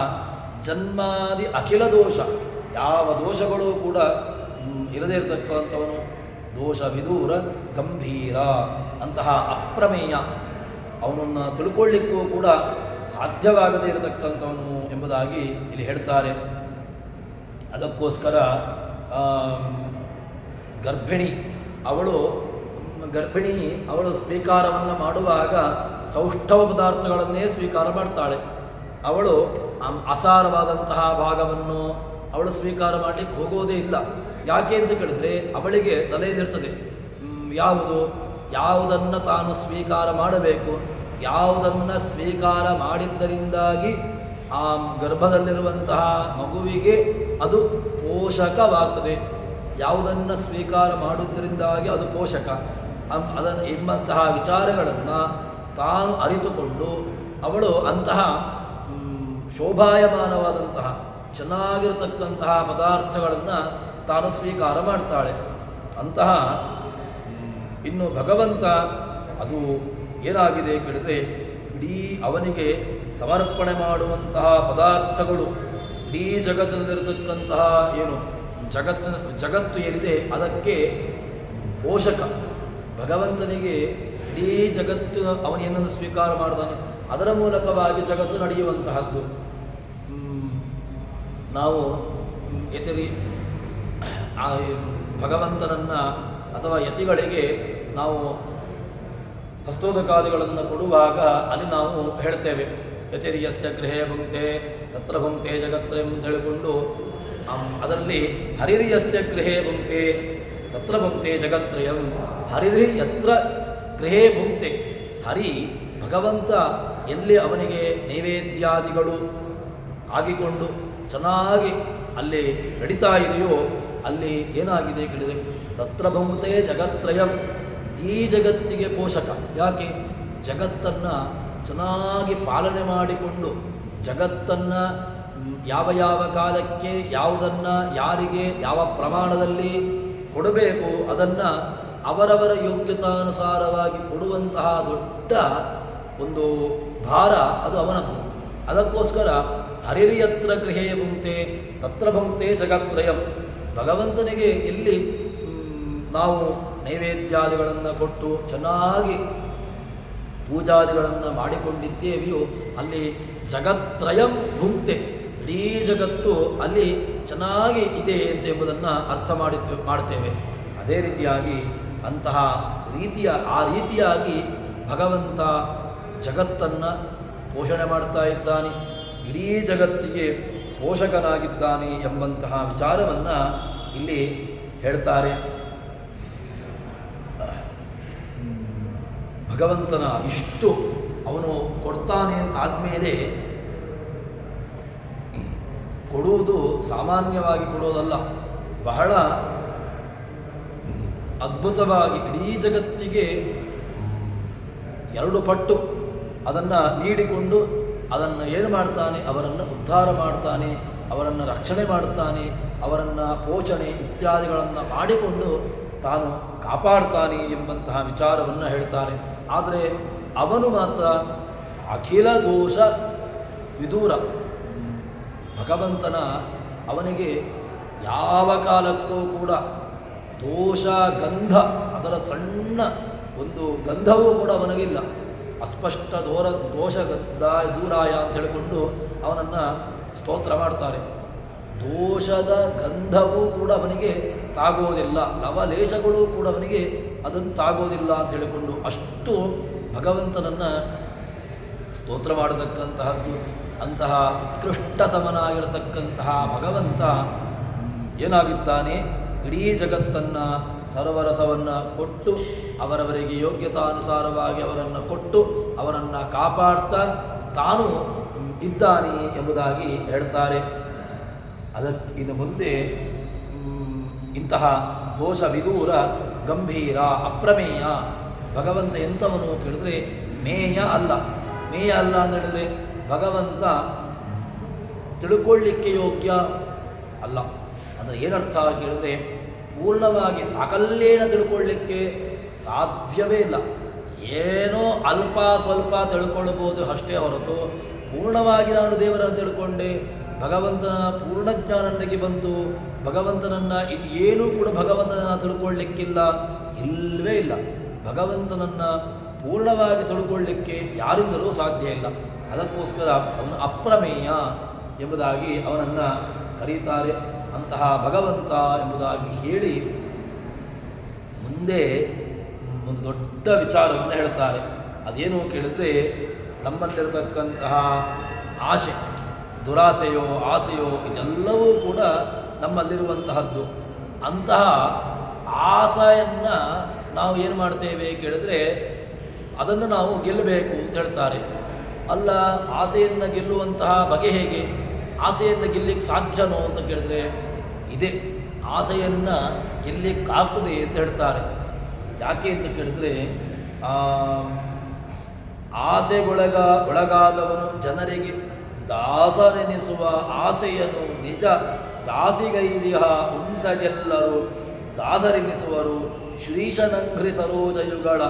ಜನ್ಮಾದಿ ಅಖಿಲ ದೋಷ, ಯಾವ ದೋಷಗಳೂ ಕೂಡ ಇರದೇ ಇರತಕ್ಕಂಥವನು. ದೋಷ ವಿದೂರ ಗಂಭೀರ, ಅಂತಹ ಅಪ್ರಮೇಯ, ಅವನನ್ನು ತಿಳ್ಕೊಳ್ಳಿಕ್ಕೂ ಕೂಡ ಸಾಧ್ಯವಾಗದೇ ಇರತಕ್ಕಂಥವನು ಎಂಬುದಾಗಿ ಇಲ್ಲಿ ಹೇಳ್ತಾರೆ. ಅದಕ್ಕೋಸ್ಕರ ಗರ್ಭಿಣಿ ಅವಳು ಸ್ವೀಕಾರವನ್ನು ಮಾಡುವಾಗ ಸೌಷ್ಠವ ಪದಾರ್ಥಗಳನ್ನೇ ಸ್ವೀಕಾರ ಮಾಡ್ತಾಳೆ. ಅವಳು ಅಸಾರವಾದಂತಹ ಭಾಗವನ್ನು ಅವಳು ಸ್ವೀಕಾರ ಮಾಡಲಿಕ್ಕೆ ಹೋಗೋದೇ ಇಲ್ಲ. ಯಾಕೆ ಅಂತ ಕೇಳಿದ್ರೆ, ಅವಳಿಗೆ ತಲೆಯಲ್ಲಿರ್ತದೆ ಯಾವುದನ್ನು ತಾನು ಸ್ವೀಕಾರ ಮಾಡಬೇಕು, ಯಾವುದನ್ನು ಸ್ವೀಕಾರ ಮಾಡಿದ್ದರಿಂದಾಗಿ ಆ ಗರ್ಭದಲ್ಲಿರುವಂತಹ ಮಗುವಿಗೆ ಅದು ಪೋಷಕವಾಗ್ತದೆ, ಯಾವುದನ್ನು ಸ್ವೀಕಾರ ಮಾಡುವುದರಿಂದಾಗಿ ಅದು ಪೋಷಕ ಅದನ್ನು ಎಂಬಂತಹ ವಿಚಾರಗಳನ್ನು ತಾನು ಅರಿತುಕೊಂಡು ಅವಳು ಅಂತಹ ಶೋಭಾಯಮಾನವಾದಂತಹ ಚೆನ್ನಾಗಿರತಕ್ಕಂತಹ ಪದಾರ್ಥಗಳನ್ನು ತಾನು ಸ್ವೀಕಾರ ಮಾಡ್ತಾಳೆ. ಅಂತಹ ಇನ್ನು ಭಗವಂತ ಅದು ಏನಾಗಿದೆ ಕೇಳಿದರೆ, ಇಡೀ ಅವನಿಗೆ ಸಮರ್ಪಣೆ ಮಾಡುವಂತಹ ಪದಾರ್ಥಗಳು ಇಡೀ ಜಗತ್ತಿನಲ್ಲಿರತಕ್ಕಂತಹ ಏನು ಜಗತ್ತು ಏನಿದೆ ಅದಕ್ಕೆ ಪೋಷಕ. ಭಗವಂತನಿಗೆ ಇಡೀ ಜಗತ್ತು ಅವನೇನನ್ನು ಸ್ವೀಕಾರ ಮಾಡಿದಾನೆ, ಅದರ ಮೂಲಕವಾಗಿ ಜಗತ್ತು ನಡೆಯುವಂತಹದ್ದು. ನಾವು ಯತಿರಿ ಭಗವಂತನನ್ನು ಅಥವಾ ಯತಿಗಳಿಗೆ ನಾವು ಹಸ್ತೋದಕಾದಿಗಳನ್ನು ಕೊಡುವಾಗ ಅಲ್ಲಿ ನಾವು ಹೇಳ್ತೇವೆ, ಯತಿರ್ಯಸ್ಯ ಗೃಹೇ ಭುಂಕ್ತೆ ತತ್ರ ಭುಂಕ್ತೆ ಜಗತ್ರಯಂ ಅಂತ ಹೇಳಿಕೊಂಡು, ಅದರಲ್ಲಿ ಹರಿರ್ಯಸ್ಯ ಗೃಹೇ ಭುಂಕ್ತೆ ತತ್ರ ಭುಂಕ್ತೆ ಜಗತ್ರಯಂ. ಹರಿರಿ ಯತ್ರ ಗೃಹೇ ಭುಂಕ್ತೆ, ಹರಿ ಭಗವಂತ ಎಲ್ಲಿ ಅವನಿಗೆ ನೈವೇದ್ಯಾದಿಗಳು ಆಗಿಕೊಂಡು ಚೆನ್ನಾಗಿ ಅಲ್ಲಿ ನಡೀತಾ ಇದೆಯೋ ಅಲ್ಲಿ ಏನಾಗಿದೆ ಕೇಳಿದರೆ, ತತ್ರ ಭುಂಕ್ತೆ ಜಗತ್ರಯಂ, ಈ ಜಗತ್ತಿಗೆ ಪೋಷಕ. ಯಾಕೆ? ಜಗತ್ತನ್ನು ಚೆನ್ನಾಗಿ ಪಾಲನೆ ಮಾಡಿಕೊಂಡು ಜಗತ್ತನ್ನು ಯಾವ ಯಾವ ಕಾಲಕ್ಕೆ ಯಾವುದನ್ನು ಯಾರಿಗೆ ಯಾವ ಪ್ರಮಾಣದಲ್ಲಿ ಕೊಡಬೇಕು ಅದನ್ನು ಅವರವರ ಯೋಗ್ಯತಾನುಸಾರವಾಗಿ ಕೊಡುವಂತಹ ದೊಡ್ಡ ಒಂದು ಭಾರ ಅದು ಅವನದ್ದು. ಅದಕ್ಕೋಸ್ಕರ ಹರಿರಿಯತ್ರ ಗೃಹೇ ಭುಂಕ್ತೆ ತತ್ರ ಭುಂಕ್ತೆ ಜಗತ್ರಯಂ. ಭಗವಂತನಿಗೆ ಎಲ್ಲಿ ನಾವು ನೈವೇದ್ಯಾದಿಗಳನ್ನು ಕೊಟ್ಟು ಚೆನ್ನಾಗಿ ಪೂಜಾದಿಗಳನ್ನು ಮಾಡಿಕೊಂಡಿದ್ದೇವೆಯೋ ಅಲ್ಲಿ ಜಗತ್ರಯಂ ಭುಂಕ್ತೆ, ಇಡೀ ಜಗತ್ತು ಅಲ್ಲಿ ಚೆನ್ನಾಗಿ ಇದೆ ಅಂತ ಎಂಬುದನ್ನು ಅರ್ಥ ಮಾಡ್ತೇವೆ. ಅದೇ ರೀತಿಯಾಗಿ ಆ ರೀತಿಯಾಗಿ ಭಗವಂತ ಜಗತ್ತನ್ನು ಪೋಷಣೆ ಮಾಡ್ತಾ ಇದ್ದಾನೆ, ಇಡೀ ಜಗತ್ತಿಗೆ ಪೋಷಕನಾಗಿದ್ದಾನೆ ಎಂಬಂತಹ ವಿಚಾರವನ್ನು ಇಲ್ಲಿ ಹೇಳ್ತಾರೆ. ಭಗವಂತನ ಇಷ್ಟು ಅವನು ಕೊಡ್ತಾನೆ ಅಂತಾದಮೇಲೆ ಕೊಡುವುದು ಸಾಮಾನ್ಯವಾಗಿ ಕೊಡುವುದಲ್ಲ, ಬಹಳ ಅದ್ಭುತವಾಗಿ ಇಡೀ ಜಗತ್ತಿಗೆ 2 ಪಟ್ಟು ಅದನ್ನು ನೀಡಿಕೊಂಡು ಅದನ್ನು ಏನು ಮಾಡ್ತಾನೆ, ಅವರನ್ನು ಉದ್ಧಾರ ಮಾಡ್ತಾನೆ, ಅವರನ್ನು ರಕ್ಷಣೆ ಮಾಡ್ತಾನೆ, ಅವರನ್ನು ಪೋಷಣೆ ಇತ್ಯಾದಿಗಳನ್ನು ಮಾಡಿಕೊಂಡು ತಾನು ಕಾಪಾಡ್ತಾನೆ ಎಂಬಂತಹ ವಿಚಾರವನ್ನು ಹೇಳ್ತಾರೆ. ಆದರೆ ಅವನು ಮಾತ್ರ ಅಖಿಲ ದೋಷ ವಿದೂರ. ಭಗವಂತನ ಅವನಿಗೆ ಯಾವ ಕಾಲಕ್ಕೂ ಕೂಡ ದೋಷ ಗಂಧ, ಅದರ ಸಣ್ಣ ಒಂದು ಗಂಧವೂ ಕೂಡ ಅವನಿಗಿಲ್ಲ. ಅಸ್ಪಷ್ಟ ದೋಷ ದೂರಾಯ ಅಂತ ಹೇಳಿಕೊಂಡು ಅವನನ್ನು ಸ್ತೋತ್ರ ಮಾಡ್ತಾರೆ. ದೋಷದ ಗಂಧವೂ ಕೂಡ ಅವನಿಗೆ ತಾಗೋದಿಲ್ಲ, ಲವಲೇಶಗಳು ಕೂಡ ಅವನಿಗೆ ಅದನ್ನು ತಾಗೋದಿಲ್ಲ ಅಂತ ಹೇಳಿಕೊಂಡು ಅಷ್ಟು ಭಗವಂತನನ್ನು ಸ್ತೋತ್ರ ಮಾಡತಕ್ಕಂತಹದ್ದು. ಅಂತಹ ಉತ್ಕೃಷ್ಟತಮನಾಗಿರತಕ್ಕಂತಹ ಭಗವಂತ ಏನಾಗಿದ್ದಾನೆ, ಇಡೀ ಜಗತ್ತನ್ನು ಸರ್ವರಸವನ್ನು ಕೊಟ್ಟು ಅವರವರಿಗೆ ಯೋಗ್ಯತಾನುಸಾರವಾಗಿ ಅವರನ್ನು ಕೊಟ್ಟು ಅವರನ್ನು ಕಾಪಾಡ್ತಾ ತಾನು ಇದ್ದಾನೆ ಎಂಬುದಾಗಿ ಹೇಳ್ತಾರೆ. ಅದಕ್ಕೆ ಇನ್ನು ಮುಂದೆ ಇಂತಹ ದೋಷ ವಿದೂರ ಗಂಭೀರ ಅಪ್ರಮೇಯ ಭಗವಂತ ಎಂಥವನು ಕೇಳಿದ್ರೆ ಮೇಯ ಅಲ್ಲ. ಮೇಯ ಅಲ್ಲ ಅಂತ ಹೇಳಿದ್ರೆ ಭಗವಂತ ತಿಳ್ಕೊಳ್ಳಿಕ್ಕೆ ಯೋಗ್ಯ ಅಲ್ಲ. ಅಂದರೆ ಏನರ್ಥ ಕೇಳಿದ್ರೆ ಪೂರ್ಣವಾಗಿ ಸಾಕಲ್ಲೇನ ತಿಳ್ಕೊಳ್ಳಿಕ್ಕೆ ಸಾಧ್ಯವೇ ಇಲ್ಲ. ಏನೋ ಅಲ್ಪ ಸ್ವಲ್ಪ ತಿಳ್ಕೊಳ್ಬೋದು ಅಷ್ಟೇ ಹೊರತು ಪೂರ್ಣವಾಗಿ ನಾನು ದೇವರನ್ನು ತಿಳ್ಕೊಂಡೆ, ಭಗವಂತನ ಪೂರ್ಣ ಜ್ಞಾನ ನನಗೆ ಬಂತು, ಭಗವಂತನನ್ನು ಇನ್ನೇನೂ ಕೂಡ ಭಗವಂತನನ್ನು ತಿಳ್ಕೊಳ್ಳಿಕ್ಕಿಲ್ಲ, ಇಲ್ಲವೇ ಇಲ್ಲ. ಭಗವಂತನನ್ನು ಪೂರ್ಣವಾಗಿ ತಿಳ್ಕೊಳ್ಳಿಕ್ಕೆ ಯಾರಿಂದಲೂ ಸಾಧ್ಯ ಇಲ್ಲ. ಅದಕ್ಕೋಸ್ಕರ ಅವನು ಅಪ್ರಮೇಯ ಎಂಬುದಾಗಿ ಅವನನ್ನು ಕರೀತಾರೆ. ಅಂತಹ ಭಗವಂತ ಎಂಬುದಾಗಿ ಹೇಳಿ ಮುಂದೆ ಒಂದು ದೊಡ್ಡ ವಿಚಾರವನ್ನು ಹೇಳ್ತಾರೆ. ಅದೇನು ಕೇಳಿದ್ರೆ ನಮ್ಮಲ್ಲಿರತಕ್ಕಂತಹ ಆಸೆ, ದುರಾಸೆಯೋ ಆಸೆಯೋ ಇದೆಲ್ಲವೂ ಕೂಡ ನಮ್ಮಲ್ಲಿರುವಂತಹದ್ದು. ಅಂತಹ ಆಸೆಯನ್ನು ನಾವು ಏನು ಮಾಡ್ತೇವೆ ಕೇಳಿದ್ರೆ ಅದನ್ನು ನಾವು ಗೆಲ್ಲಬೇಕು ಅಂತ ಹೇಳ್ತಾರೆ. ಅಲ್ಲ, ಆಸೆಯನ್ನು ಗೆಲ್ಲುವಂತಹ ಬಗೆ ಹೇಗೆ, ಆಸೆಯನ್ನು ಗೆಲ್ಲಿಕ್ಕೆ ಸಾಧ್ಯನೋ ಅಂತ ಕೇಳಿದ್ರೆ ಇದೆ, ಆಸೆಯನ್ನು ಗೆಲ್ಲಿಕ್ಕಾಗ್ತದೆ ಅಂತ ಹೇಳ್ತಾರೆ. ಯಾಕೆ ಅಂತ ಕೇಳಿದ್ರೆ ಒಳಗಾದವನು ಜನರಿಗೆ ದಾಸನೆನಿಸುವ ಆಸೆಯನ್ನು ನಿಜ ದಾಸಿಗೈದಿಹ ಪುಂಸಗೆಲ್ಲರೂ ದಾಸರೆನಿಸುವರು. ಶ್ರೀಶನಂಘ್ರಿ ಸರೋಜಯುಗಳ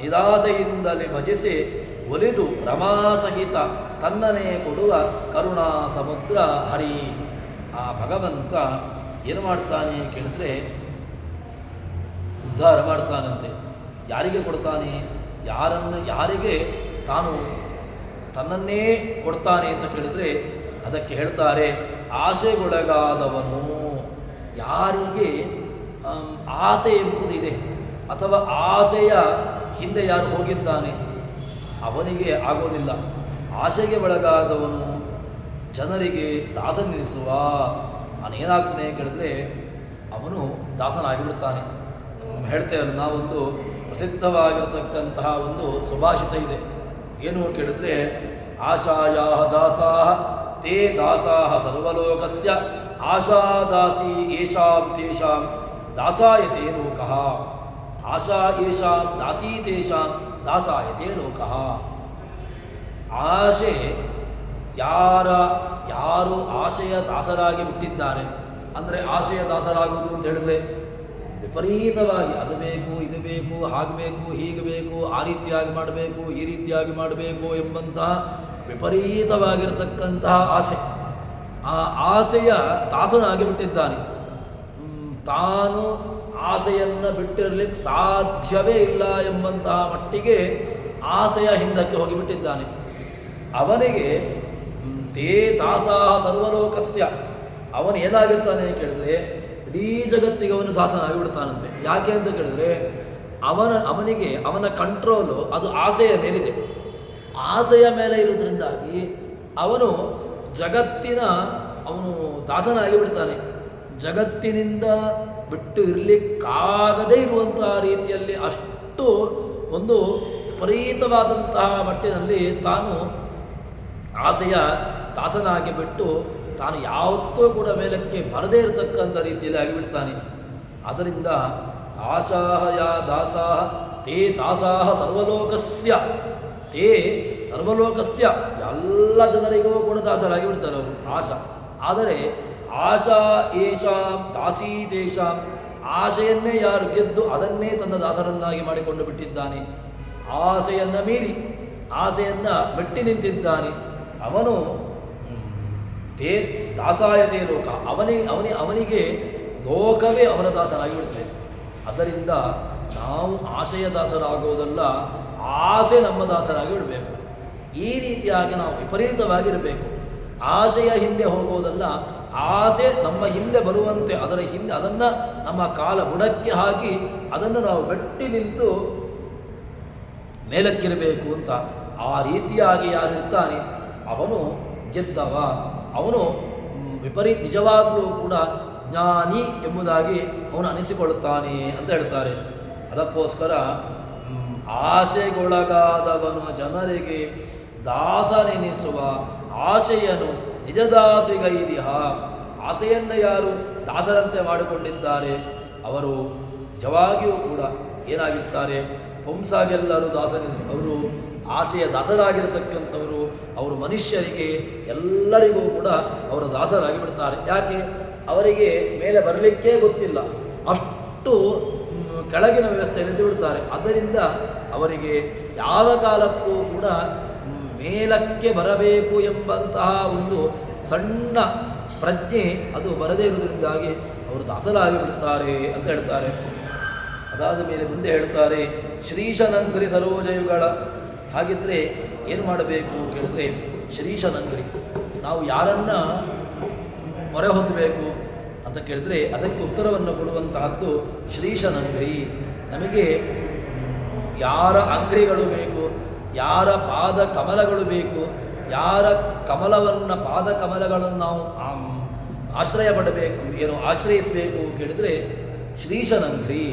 ನಿರಾಸೆಯಿಂದಲೇ ಭಜಿಸಿ ಒಲಿದು ರಮಾಸಹಿತ ತನ್ನನೇ ಕೊಡುವ ಕರುಣಾ ಸಮುದ್ರ ಹರಿ. ಆ ಭಗವಂತ ಏನು ಮಾಡ್ತಾನೆ ಕೇಳಿದ್ರೆ ಉದ್ಧಾರ ಮಾಡ್ತಾನಂತೆ. ಯಾರಿಗೆ ಕೊಡ್ತಾನೆ, ಯಾರಿಗೆ ತಾನು ತನ್ನನ್ನೇ ಕೊಡ್ತಾನೆ ಅಂತ ಕೇಳಿದ್ರೆ ಅದಕ್ಕೆ ಹೇಳ್ತಾರೆ ಆಸೆಗೊಳಗಾದವನು. ಯಾರಿಗೆ ಆಸೆ ಎಂಬುದಿದೆ ಅಥವಾ ಆಸೆಯ ಹಿಂದೆ ಯಾರು ಹೋಗಿದ್ದಾನೆ ಅವನಿಗೆ ಆಗೋದಿಲ್ಲ. ಆಸೆಗೆ ಒಳಗಾದವನು ಜನರಿಗೆ ದಾಸನೆನಿಸುವ ಅವನೇನಾಗ್ತಾನೆ ಕೇಳಿದ್ರೆ ಅವನು ದಾಸನಾಗಿಬಿಡ್ತಾನೆ. ಹೇಳ್ತೇವಲ್ಲ ನಾವೊಂದು ಪ್ರಸಿದ್ಧವಾಗಿರತಕ್ಕಂತಹ ಒಂದು ಸುಭಾಷಿತ ಇದೆ. ಏನು ಕೇಳಿದ್ರೆ ಆಶಾಯಾ ದಾಸಾಹ ತೇ ದಾಸಾಹ ಸರ್ವಲೋಕಸ್ಯ ಆಶಾದಾಸಿ ಯೇಷಾಂ ತೇಷಾಂ ದಾಸಾಯತೆ ಲೋಕಃ. ಆಶಾ ಯೇಷಾಂ ದಾಸೀ ತೇಷಾಂ ದಾಸಾಯತೆ ಲೋಕಃ. ಆಸೆ ಯಾರು ಆಶಯ ದಾಸರಾಗಿ ಬಿಟ್ಟಿದ್ದಾರೆ, ಅಂದರೆ ಆಶಯ ದಾಸರಾಗುವುದು ಅಂತ ಹೇಳಿದ್ರೆ ವಿಪರೀತವಾಗಿ ಅದು ಬೇಕು ಇದು ಬೇಕು ಆಗಬೇಕು ಹೀಗೆ ಬೇಕು ಆ ರೀತಿಯಾಗಿ ಮಾಡಬೇಕು ಈ ರೀತಿಯಾಗಿ ಮಾಡಬೇಕು ಎಂಬಂತಹ ವಿಪರೀತವಾಗಿರತಕ್ಕಂತಹ ಆಸೆ, ಆ ಆಸೆಯ ದಾಸನಾಗಿ ಬಿಟ್ಟಿದ್ದಾನೆ. ತಾನು ಆಸೆಯನ್ನು ಬಿಟ್ಟಿರಲಿಕ್ಕೆ ಸಾಧ್ಯವೇ ಇಲ್ಲ ಎಂಬಂತಹ ಮಟ್ಟಿಗೆ ಆಸೆಯ ಹಿಂದಕ್ಕೆ ಹೋಗಿಬಿಟ್ಟಿದ್ದಾನೆ. ಅವನಿಗೆ ತೇ ದಾಸಾಹ ಸರ್ವಲೋಕಸ್ಯ, ಅವನು ಏನಾಗಿರ್ತಾನೆ ಕೇಳಿದ್ರೆ ಇಡೀ ಜಗತ್ತಿಗೆ ಅವನು ದಾಸನಾಗಿ ಬಿಡ್ತಾನಂತೆ. ಯಾಕೆ ಅಂತ ಕೇಳಿದ್ರೆ ಅವನಿಗೆ ಅವನ ಕಂಟ್ರೋಲು ಅದು ಆಸೆಯ ಮೇಲಿದೆ. ಆಸೆಯ ಮೇಲೆ ಇರುವುದರಿಂದಾಗಿ ಅವನು ಅವನು ದಾಸನಾಗಿ ಬಿಡ್ತಾನೆ. ಜಗತ್ತಿನಿಂದ ಬಿಟ್ಟು ಇರಲಿಕ್ಕಾಗದೇ ಇರುವಂತಹ ರೀತಿಯಲ್ಲಿ ಅಷ್ಟು ಒಂದು ವಿಪರೀತವಾದಂತಹ ಮಟ್ಟಿನಲ್ಲಿ ತಾನು ಆಸೆಯ ದಾಸನಾಗಿ ಬಿಟ್ಟು ತಾನು ಯಾವತ್ತೂ ಕೂಡ ಮೇಲಕ್ಕೆ ಬರದೇ ಇರತಕ್ಕಂಥ ರೀತಿಯಲ್ಲಿ ಆಗಿಬಿಡ್ತಾನೆ. ಆದ್ದರಿಂದ ಆಶಾಹ ಯಾ ದಾಸಾಹ ತೇ ದಾಸಾಹ ಸರ್ವಲೋಕಸ್ಯ, ತೇ ಸರ್ವಲೋಕಸ್ಯ, ಎಲ್ಲ ಜನರಿಗೂ ಕೂಡ ದಾಸರಾಗಿ ಬಿಡ್ತಾರೆ ಅವರು ಆಶಾ. ಆದರೆ ಆಶಾ ಏಷಾಂ ದಾಸೀ ತೇಷಾಂ, ಆಶೆಯನ್ನೇ ಯಾರು ಗೆದ್ದು ಅದನ್ನೇ ತನ್ನ ದಾಸರನ್ನಾಗಿ ಮಾಡಿಕೊಂಡು ಬಿಟ್ಟಿದ್ದಾನೆ, ಆಸೆಯನ್ನು ಮೀರಿ ಆಸೆಯನ್ನು ಮೆಟ್ಟಿ ನಿಂತಿದ್ದಾನೆ, ಅವನು ತೇ ದಾಸಾಯತೆ ಲೋಕ, ಅವನಿಗೆ ಲೋಕವೇ ಅವನ ದಾಸನಾಗಿ ಬಿಡುತ್ತೆ. ಆದ್ದರಿಂದ ನಾವು ಆಶೆಯ ದಾಸರಾಗುವುದಲ್ಲ, ಆಸೆ ನಮ್ಮ ದಾಸರಾಗಿ ಬಿಡಬೇಕು. ಈ ರೀತಿಯಾಗಿ ನಾವು ವಿಪರೀತವಾಗಿರಬೇಕು. ಆಸೆಯ ಹಿಂದೆ ಹೋಗುವುದಲ್ಲ, ಆಸೆ ನಮ್ಮ ಹಿಂದೆ ಬರುವಂತೆ ಅದನ್ನು ನಮ್ಮ ಕಾಲ ಬುಡಕ್ಕೆ ಹಾಕಿ ಅದನ್ನು ನಾವು ಮೆಟ್ಟಿ ನಿಂತು ಮೇಲಕ್ಕಿರಬೇಕು ಅಂತ. ಆ ರೀತಿಯಾಗಿ ಯಾರಿರ್ತಾನೆ ಅವನು ಗೆದ್ದವ, ಅವನು ನಿಜವಾಗಲೂ ಕೂಡ ಜ್ಞಾನಿ ಎಂಬುದಾಗಿ ಅವನು ಅನಿಸಿಕೊಳ್ಳುತ್ತಾನೆ ಅಂತ ಹೇಳ್ತಾರೆ. ಅದಕ್ಕೋಸ್ಕರ ಆಸೆಗೊಳಗಾದವನು ಜನರಿಗೆ ದಾಸನೆನಿಸುವ ಆಶೆಯನ್ನು ನಿಜದಾಸಿಗೈದಿಹ. ಆಸೆಯನ್ನು ಯಾರು ದಾಸರಂತೆ ಮಾಡಿಕೊಂಡಿದ್ದಾರೆ ಅವರು ನಿಜವಾಗಿಯೂ ಕೂಡ ಏನಾಗಿರ್ತಾರೆ, ಪುಂಸಾಗೆಲ್ಲರೂ ಅವರು ಆಸೆಯ ದಾಸರಾಗಿರತಕ್ಕಂಥವರು. ಅವರು ಮನುಷ್ಯರಿಗೆ ಎಲ್ಲರಿಗೂ ಕೂಡ ಅವರು ದಾಸರಾಗಿ ಬಿಡ್ತಾರೆ. ಯಾಕೆ? ಅವರಿಗೆ ಮೇಲೆ ಬರಲಿಕ್ಕೇ ಗೊತ್ತಿಲ್ಲ, ಅಷ್ಟು ಕೆಳಗಿನ ವ್ಯವಸ್ಥೆಯಲ್ಲಿ ಬಿಡ್ತಾರೆ. ಆದ್ದರಿಂದ ಅವರಿಗೆ ಯಾವ ಕಾಲಕ್ಕೂ ಕೂಡ ಮೇಲಕ್ಕೆ ಬರಬೇಕು ಎಂಬಂತಹ ಒಂದು ಸಣ್ಣ ಪ್ರಜ್ಞೆ ಅದು ಬರದೇ ಇರುವುದರಿಂದಾಗಿ ಅವರು ದಾಸರಾಗಿ ಬಿಡ್ತಾರೆ ಅಂತ ಹೇಳ್ತಾರೆ. ಅದಾದ ಮೇಲೆ ಮುಂದೆ ಹೇಳ್ತಾರೆ, ಶ್ರೀಶನಂಗ್ರಿ ಸರೋಜಯುಗಳ. ಹಾಗಿದ್ದರೆ ಏನು ಮಾಡಬೇಕು ಕೇಳಿದ್ರೆ, ಶ್ರೀಶನಂಗ್ರಿ ನಾವು ಯಾರನ್ನು ಮೊರೆ ಹೊಂದಬೇಕು ಅಂತ ಕೇಳಿದ್ರೆ ಅದಕ್ಕೆ ಉತ್ತರವನ್ನು ಕೊಡುವಂತಹದ್ದು ಶ್ರೀಶನಂಗ್ರಿ. ನಮಗೆ ಯಾರ ಅಂಗ್ರಿಗಳು ಬೇಕು, ಯಾರ ಪಾದ ಕಮಲಗಳು ಬೇಕು, ಯಾರ ಪಾದ ಕಮಲಗಳನ್ನು ನಾವು ಆಶ್ರಯ ಪಡಬೇಕು, ಆಶ್ರಯಿಸಬೇಕು ಕೇಳಿದರೆ ಶ್ರೀಶನಂಗ್ರಿ,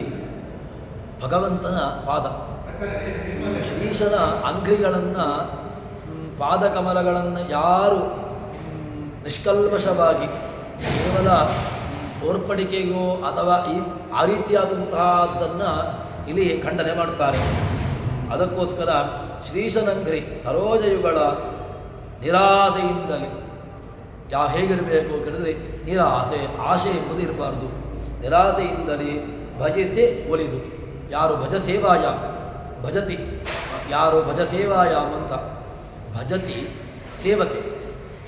ಭಗವಂತನ ಪಾದ. ಶ್ರೀಶನ ಅಂಗ್ರಿಗಳನ್ನು ಪಾದಕಮಲಗಳನ್ನು ಯಾರು ನಿಷ್ಕಲ್ಮಶವಾಗಿ ಕೇವಲ ತೋರ್ಪಡಿಕೆಗೋ ಅಥವಾ ಆ ರೀತಿಯಾದಂತಹದ್ದನ್ನು ಇಲ್ಲಿ ಖಂಡನೆ ಮಾಡ್ತಾರೆ. ಅದಕ್ಕೋಸ್ಕರ ಶ್ರೀಶನಂಗ್ರಿ ಸರೋಜಯುಗಳ ನಿರಾಸೆಯಿಂದಲೇ ಹೇಗಿರಬೇಕು ಕೇಳಿದರೆ, ನಿರಾಸೆ, ಆಶೆ ಎಂಬುದು ಇರಬಾರ್ದು. ನಿರಾಸೆಯಿಂದಲೇ ಭಜಿಸಿ ಒಲಿದು, ಯಾರು ಭಜಸೇವಾಯಾಮ್ ಭಜತಿ, ಯಾರು ಭಜಸೇವಾಯಾಮ್ ಅಂತ ಭಜತಿ ಸೇವತೆ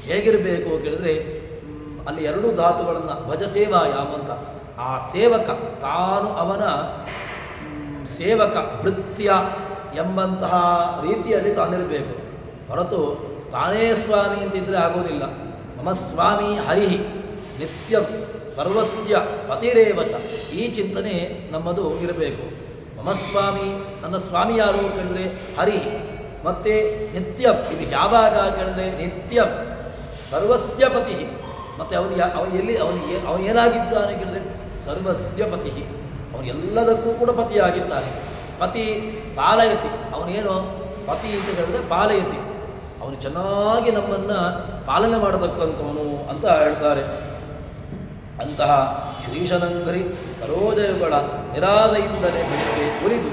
ಹೇಗಿರಬೇಕು ಕೇಳಿದರೆ, ಅಲ್ಲಿ ಎರಡು ಧಾತುಗಳನ್ನು ಭಜಸೇವಾಯಾಮ್ ಅಂತ. ಆ ಸೇವಕ ತಾನು ಅವನ ಸೇವಕ ಭೃತ್ಯ ಎಂಬಂತಹ ರೀತಿಯಲ್ಲಿ ತಾನಿರಬೇಕು ಹೊರತು ತಾನೇ ಸ್ವಾಮಿ ಅಂತಿದ್ದರೆ ಆಗೋದಿಲ್ಲ. ಮಮ ಸ್ವಾಮಿ ಹರಿಹಿ ನಿತ್ಯಂ ಸರ್ವಸ್ಯ ಪತಿರೇವಚ, ಈ ಚಿಂತನೆ ನಮ್ಮದು ಇರಬೇಕು. ಮಮ ಸ್ವಾಮಿ, ನನ್ನ ಸ್ವಾಮಿ ಯಾರು ಕೇಳಿದ್ರೆ ಹರಿ, ಮತ್ತು ನಿತ್ಯಂ, ಇದು ಯಾವಾಗ ಕೇಳಿದ್ರೆ ನಿತ್ಯಂ ಸರ್ವಸ್ಯ ಪತಿ, ಮತ್ತು ಅವನು ಏನಾಗಿದ್ದಾನೆ ಕೇಳಿದ್ರೆ ಸರ್ವಸ್ಯ ಪತಿ, ಅವನು ಎಲ್ಲದಕ್ಕೂ ಕೂಡ ಪತಿಯಾಗಿದ್ದಾನೆ. ಪತಿ ಪಾಲಯತಿ, ಅವನೇನು ಪತಿ ಅಂತ ಹೇಳಿದ್ರೆ ಪಾಲಯತಿ, ಅವನು ಚೆನ್ನಾಗಿ ನಮ್ಮನ್ನು ಪಾಲನೆ ಮಾಡತಕ್ಕಂಥವನು ಅಂತ ಹೇಳ್ತಾರೆ. ಅಂತಹ ಶ್ರೀಶನಂಗರಿ ಸರೋಜಯುಗಳ ನಿರಾದೆಯಿಂದಲೇ ಭಜಿಸಿ ಉಳಿದು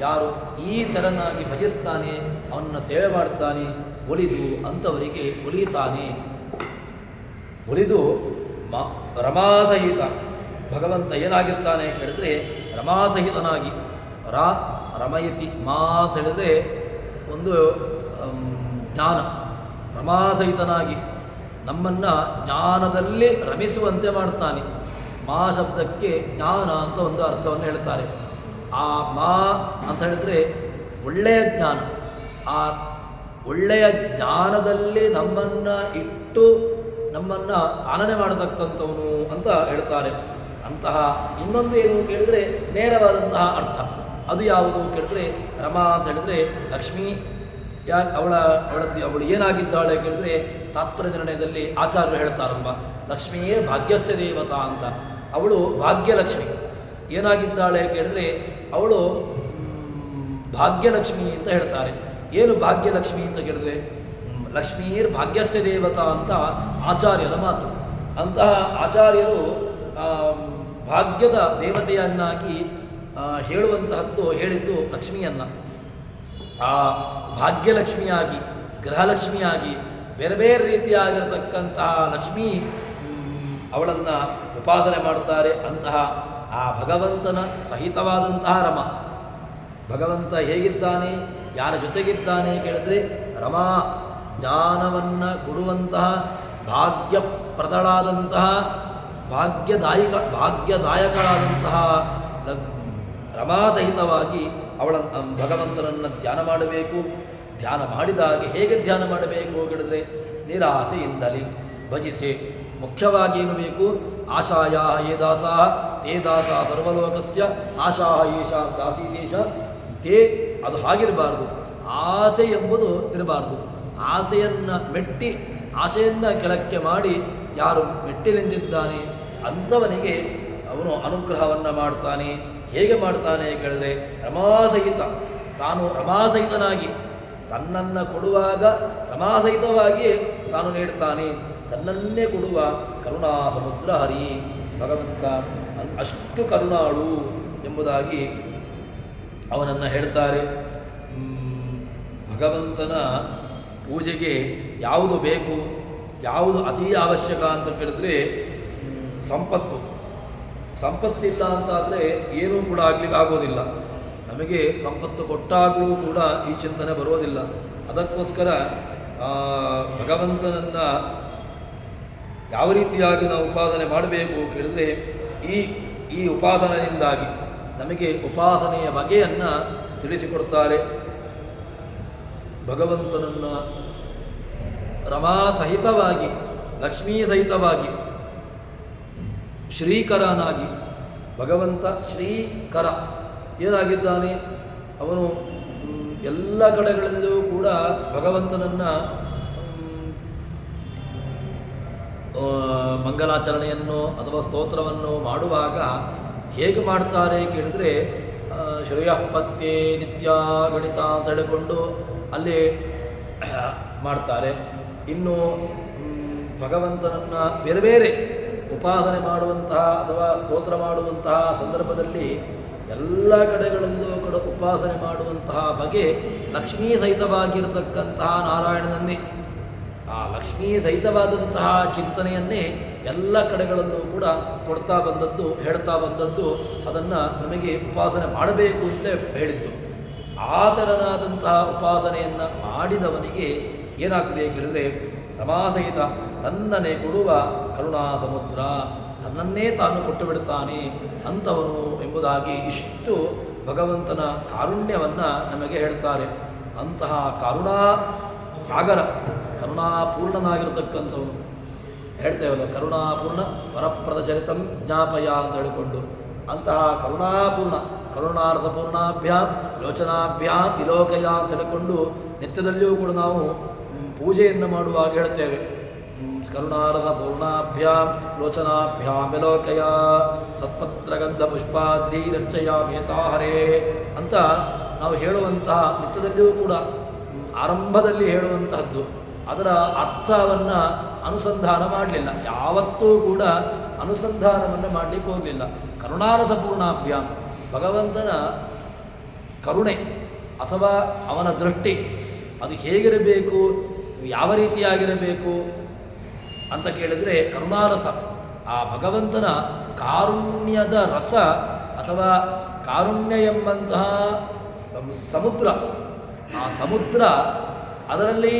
ಯಾರು ಈ ಥರನಾಗಿ ಭಜಿಸ್ತಾನೆ, ಅವನನ್ನು ಸೇವೆ ಮಾಡ್ತಾನೆ, ಒಲಿದು ಅಂಥವರಿಗೆ ಒಲಿತಾನೆ. ಒಲಿದು ರಮಾಸಹಿತ ಭಗವಂತ ಏನಾಗಿರ್ತಾನೆ ಕೇಳಿದ್ರೆ ರಮಾಸಹಿತನಾಗಿ ರಮಯತಿ ಮಾತು ಹೇಳಿದ್ರೆ ಒಂದು ಜ್ಞಾನ, ರಮಾಸಹಿತನಾಗಿ ನಮ್ಮನ್ನು ಜ್ಞಾನದಲ್ಲಿ ರಮಿಸುವಂತೆ ಮಾಡ್ತಾನೆ. ಮಾ ಶಬ್ದಕ್ಕೆ ಜ್ಞಾನ ಅಂತ ಒಂದು ಅರ್ಥವನ್ನು ಹೇಳ್ತಾರೆ. ಆ ಮಾ ಅಂತ ಹೇಳಿದ್ರೆ ಒಳ್ಳೆಯ ಜ್ಞಾನ, ಆ ಒಳ್ಳೆಯ ಜ್ಞಾನದಲ್ಲಿ ನಮ್ಮನ್ನು ಇಟ್ಟು ನಮ್ಮನ್ನು ಪಾಲನೆ ಮಾಡತಕ್ಕಂಥವನು ಅಂತ ಹೇಳ್ತಾರೆ. ಅಂತಹ ಇನ್ನೊಂದು ಏನು ಕೇಳಿದರೆ ನೇರವಾದಂತಹ ಅರ್ಥ ಅದು ಯಾವುದು ಕೇಳಿದ್ರೆ ರಮಾ ಅಂತ ಹೇಳಿದ್ರೆ ಲಕ್ಷ್ಮೀ. ಯಾಕೆ ಅವಳು ಏನಾಗಿದ್ದಾಳೆ ಕೇಳಿದ್ರೆ ತಾತ್ಪರ್ಯ ನಿರ್ಣಯದಲ್ಲಿ ಆಚಾರ್ಯರು ಹೇಳ್ತಾರಲ್ವ, ಲಕ್ಷ್ಮಿಯೇ ಭಾಗ್ಯಸ್ಯ ದೇವತಾ ಅಂತ. ಅವಳು ಭಾಗ್ಯಲಕ್ಷ್ಮಿ. ಏನಾಗಿದ್ದಾಳೆ ಕೇಳಿದ್ರೆ ಅವಳು ಭಾಗ್ಯಲಕ್ಷ್ಮಿ ಅಂತ ಹೇಳ್ತಾರೆ. ಏನು ಭಾಗ್ಯಲಕ್ಷ್ಮಿ ಅಂತ ಕೇಳಿದ್ರೆ ಲಕ್ಷ್ಮೀರ್ ಭಾಗ್ಯಸ್ಯ ದೇವತಾ ಅಂತ ಆಚಾರ್ಯರ ಮಾತು. ಅಂತಹ ಆಚಾರ್ಯರು ಭಾಗ್ಯದ ದೇವತೆಯನ್ನಾಗಿ ಹೇಳಿದ್ದು ಲಕ್ಷ್ಮಿಯನ್ನು. ಆ ಭಾಗ್ಯಲಕ್ಷ್ಮಿಯಾಗಿ, ಗೃಹಲಕ್ಷ್ಮಿಯಾಗಿ, ಬೇರೆ ಬೇರೆ ರೀತಿಯಾಗಿರತಕ್ಕಂತಹ ಲಕ್ಷ್ಮೀ ಅವಳನ್ನು ಉಪಾಸನೆ ಮಾಡುತ್ತಾರೆ. ಅಂತಹ ಆ ಭಗವಂತನ ಸಹಿತವಾದಂತಹ ರಮ. ಭಗವಂತ ಹೇಗಿದ್ದಾನೆ, ಯಾರ ಜೊತೆಗಿದ್ದಾನೆ ಕೇಳಿದ್ರೆ ರಮಾ, ಜ್ಞಾನವನ್ನು ಕೊಡುವಂತಹ ಭಾಗ್ಯಪ್ರದಳಾದಂತಹ ಭಾಗ್ಯದಾಯಕಳಾದಂತಹ ರಮಾಸಹಿತವಾಗಿ ಅವಳ ಭಗವಂತನನ್ನು ಧ್ಯಾನ ಮಾಡಬೇಕು. ಧ್ಯಾನ ಮಾಡಿದಾಗ ಹೇಗೆ ಧ್ಯಾನ ಮಾಡಬೇಕು ಹೇಳಿದ್ರೆ ನಿರಾಸೆಯಿಂದಲೇ ಭಜಿಸೆ. ಮುಖ್ಯವಾಗಿ ಏನು ಬೇಕು, ಆಶಾಯ ಯೇ ದಾಸಾ ತೇ ದಾಸ ಸರ್ವಲೋಕಸ್ಯ ಆಶಾ ಏಷಾ ದಾಸೀದೇಶ ತೇ. ಅದು ಹಾಗಿರಬಾರ್ದು. ಆಸೆ ಎಂಬುದು ಇರಬಾರ್ದು. ಆಸೆಯನ್ನು ಮೆಟ್ಟಿ ಆಸೆಯನ್ನು ಕೆಳಕ್ಕೆ ಮಾಡಿ ಯಾರು ಮೆಟ್ಟಿನಿಂದಿದ್ದಾನೆ ಅಂಥವನಿಗೆ ಅವನು ಅನುಗ್ರಹವನ್ನು ಮಾಡ್ತಾನೆ. ಹೇಗೆ ಮಾಡ್ತಾನೆ ಕೇಳಿದ್ರೆ ರಮಾಸಹಿತ, ತಾನು ರಮಾಸಹಿತನಾಗಿ ತನ್ನನ್ನು ಕೊಡುವಾಗ ರಮಾಸಹಿತವಾಗಿಯೇ ತಾನು ನೀಡ್ತಾನೆ. ತನ್ನನ್ನೇ ಕೊಡುವ ಕರುಣಾ ಸಮುದ್ರ ಹರಿ ಭಗವಂತ ಅಷ್ಟು ಕರುಣಾಳು ಎಂಬುದಾಗಿ ಅವನನ್ನು ಹೇಳ್ತಾರೆ. ಭಗವಂತನ ಪೂಜೆಗೆ ಯಾವುದು ಬೇಕು, ಯಾವುದು ಅತೀ ಅವಶ್ಯಕ ಅಂತ ಕೇಳಿದ್ರೆ ಸಂಪತ್ತಿಲ್ಲ ಅಂತಾದರೆ ಏನೂ ಕೂಡ ಆಗಲಿಕ್ಕೆ ಆಗೋದಿಲ್ಲ. ನಮಗೆ ಸಂಪತ್ತು ಕೊಟ್ಟಾಗಲೂ ಕೂಡ ಈ ಚಿಂತನೆ ಬರೋದಿಲ್ಲ. ಅದಕ್ಕೋಸ್ಕರ ಭಗವಂತನನ್ನು ಯಾವ ರೀತಿಯಾಗಿ ನಾವು ಉಪಾಸನೆ ಮಾಡಬೇಕು ಕೇಳಿದರೆ ಈ ಉಪಾಸನೆಯಿಂದಾಗಿ ನಮಗೆ ಉಪಾಸನೆಯ ಬಗೆಯನ್ನು ತಿಳಿಸಿಕೊಡ್ತಾರೆ. ಭಗವಂತನನ್ನು ರಮಾ ಸಹಿತವಾಗಿ, ಲಕ್ಷ್ಮೀ ಸಹಿತವಾಗಿ, ಶ್ರೀಕರನಾಗಿ ಭಗವಂತ ಶ್ರೀಕರ ಏನಾಗಿದ್ದಾನೆ, ಅವನು ಎಲ್ಲ ಕಡೆಗಳಲ್ಲೂ ಕೂಡ ಭಗವಂತನನ್ನು ಮಂಗಲಾಚರಣೆಯನ್ನು ಅಥವಾ ಸ್ತೋತ್ರವನ್ನು ಮಾಡುವಾಗ ಹೇಗೆ ಮಾಡ್ತಾರೆ ಕೇಳಿದರೆ ಶ್ರೇಯಃಪತ್ಯೆ ನಿತ್ಯ ಗಣಿತ ಅಂತ ಹೇಳಿಕೊಂಡು ಅಲ್ಲಿ ಮಾಡ್ತಾರೆ. ಇನ್ನು ಭಗವಂತನನ್ನು ಬೇರೆ ಬೇರೆ ಉಪಾಸನೆ ಮಾಡುವಂತಹ ಅಥವಾ ಸ್ತೋತ್ರ ಮಾಡುವಂತಹ ಸಂದರ್ಭದಲ್ಲಿ ಎಲ್ಲ ಕಡೆಗಳಲ್ಲೂ ಕೂಡ ಉಪಾಸನೆ ಮಾಡುವಂತಹ ಬಗೆ ಲಕ್ಷ್ಮೀ ಸಹಿತವಾಗಿರತಕ್ಕಂತಹ ನಾರಾಯಣನನ್ನೇ. ಆ ಲಕ್ಷ್ಮೀ ಸಹಿತವಾದಂತಹ ಚಿಂತನೆಯನ್ನೇ ಎಲ್ಲ ಕಡೆಗಳಲ್ಲೂ ಕೂಡ ಕೊಡ್ತಾ ಬಂದದ್ದು, ಹೇಳ್ತಾ ಬಂದದ್ದು, ಅದನ್ನು ನಮಗೆ ಉಪಾಸನೆ ಮಾಡಬೇಕು ಅಂತ ಹೇಳಿದ್ದು. ಆ ಥರನಾದಂತಹ ಉಪಾಸನೆಯನ್ನು ಮಾಡಿದವನಿಗೆ ಏನಾಗ್ತದೆ ಕೇಳಿದರೆ ರಮಾಸಹಿತ ತನ್ನನ್ನೇ ಕೊಡುವ ಕರುಣಾ ಸಮುದ್ರ, ತನ್ನನ್ನೇ ತಾನು ಕೊಟ್ಟು ಬಿಡುತ್ತಾನೆ ಅಂಥವನು ಎಂಬುದಾಗಿ ಇಷ್ಟು ಭಗವಂತನ ಕಾರುಣ್ಯವನ್ನು ನಮಗೆ ಹೇಳ್ತಾರೆ. ಅಂತಹ ಕರುಣಾ ಸಾಗರ, ಕರುಣಾಪೂರ್ಣನಾಗಿರತಕ್ಕಂಥವನು ಹೇಳ್ತೇವಲ್ಲ, ಕರುಣಾಪೂರ್ಣ ವರಪ್ರದ ಚರಿತಂ ಜ್ಞಾಪಯ ಅಂತ ಹೇಳಿಕೊಂಡು ಅಂತಹ ಕರುಣಾಪೂರ್ಣ ಕರುಣಾರ್ಥಪೂರ್ಣಾಭ್ಯಾಂ ಲೋಚನಾಭ್ಯಾಂ ವಿಲೋಕಯ ಅಂತ ಹೇಳಿಕೊಂಡು ನಿತ್ಯದಲ್ಲಿಯೂ ಕೂಡ ನಾವು ಪೂಜೆಯನ್ನು ಮಾಡುವಾಗ ಹೇಳ್ತೇವೆ. ಕರುಣಾರದ ಪೂರ್ಣಾಭ್ಯಾಂ ಲೋಚನಾಭ್ಯಾಂ ವಿಲೋಕಯ ಸತ್ಪತ್ರಗಂಧ ಪುಷ್ಪಾಧೀರಚ್ಚಯ ಮೇತಾಹರೇ ಅಂತ ನಾವು ಹೇಳುವಂತಹ ನಿತ್ಯದಲ್ಲಿಯೂ ಕೂಡ ಆರಂಭದಲ್ಲಿ ಹೇಳುವಂತಹದ್ದು. ಅದರ ಅರ್ಥವನ್ನು ಅನುಸಂಧಾನ ಮಾಡಲಿಲ್ಲ, ಯಾವತ್ತೂ ಕೂಡ ಅನುಸಂಧಾನವನ್ನು ಮಾಡಲಿಕ್ಕೆ ಹೋಗಲಿಲ್ಲ. ಕರುಣಾರಸ ಪೂರ್ಣಾಭ್ಯಾಂ, ಭಗವಂತನ ಕರುಣೆ ಅಥವಾ ಅವನ ದೃಷ್ಟಿ ಅದು ಹೇಗಿರಬೇಕು ಯಾವ ರೀತಿಯಾಗಿರಬೇಕು ಅಂತ ಕೇಳಿದರೆ ಕರುಣಾರಸ, ಆ ಭಗವಂತನ ಕಾರುಣ್ಯದ ರಸ ಅಥವಾ ಕಾರುಣ್ಯ ಎಂಬಂತಹ ಸಮುದ್ರ, ಆ ಸಮುದ್ರ ಅದರಲ್ಲಿ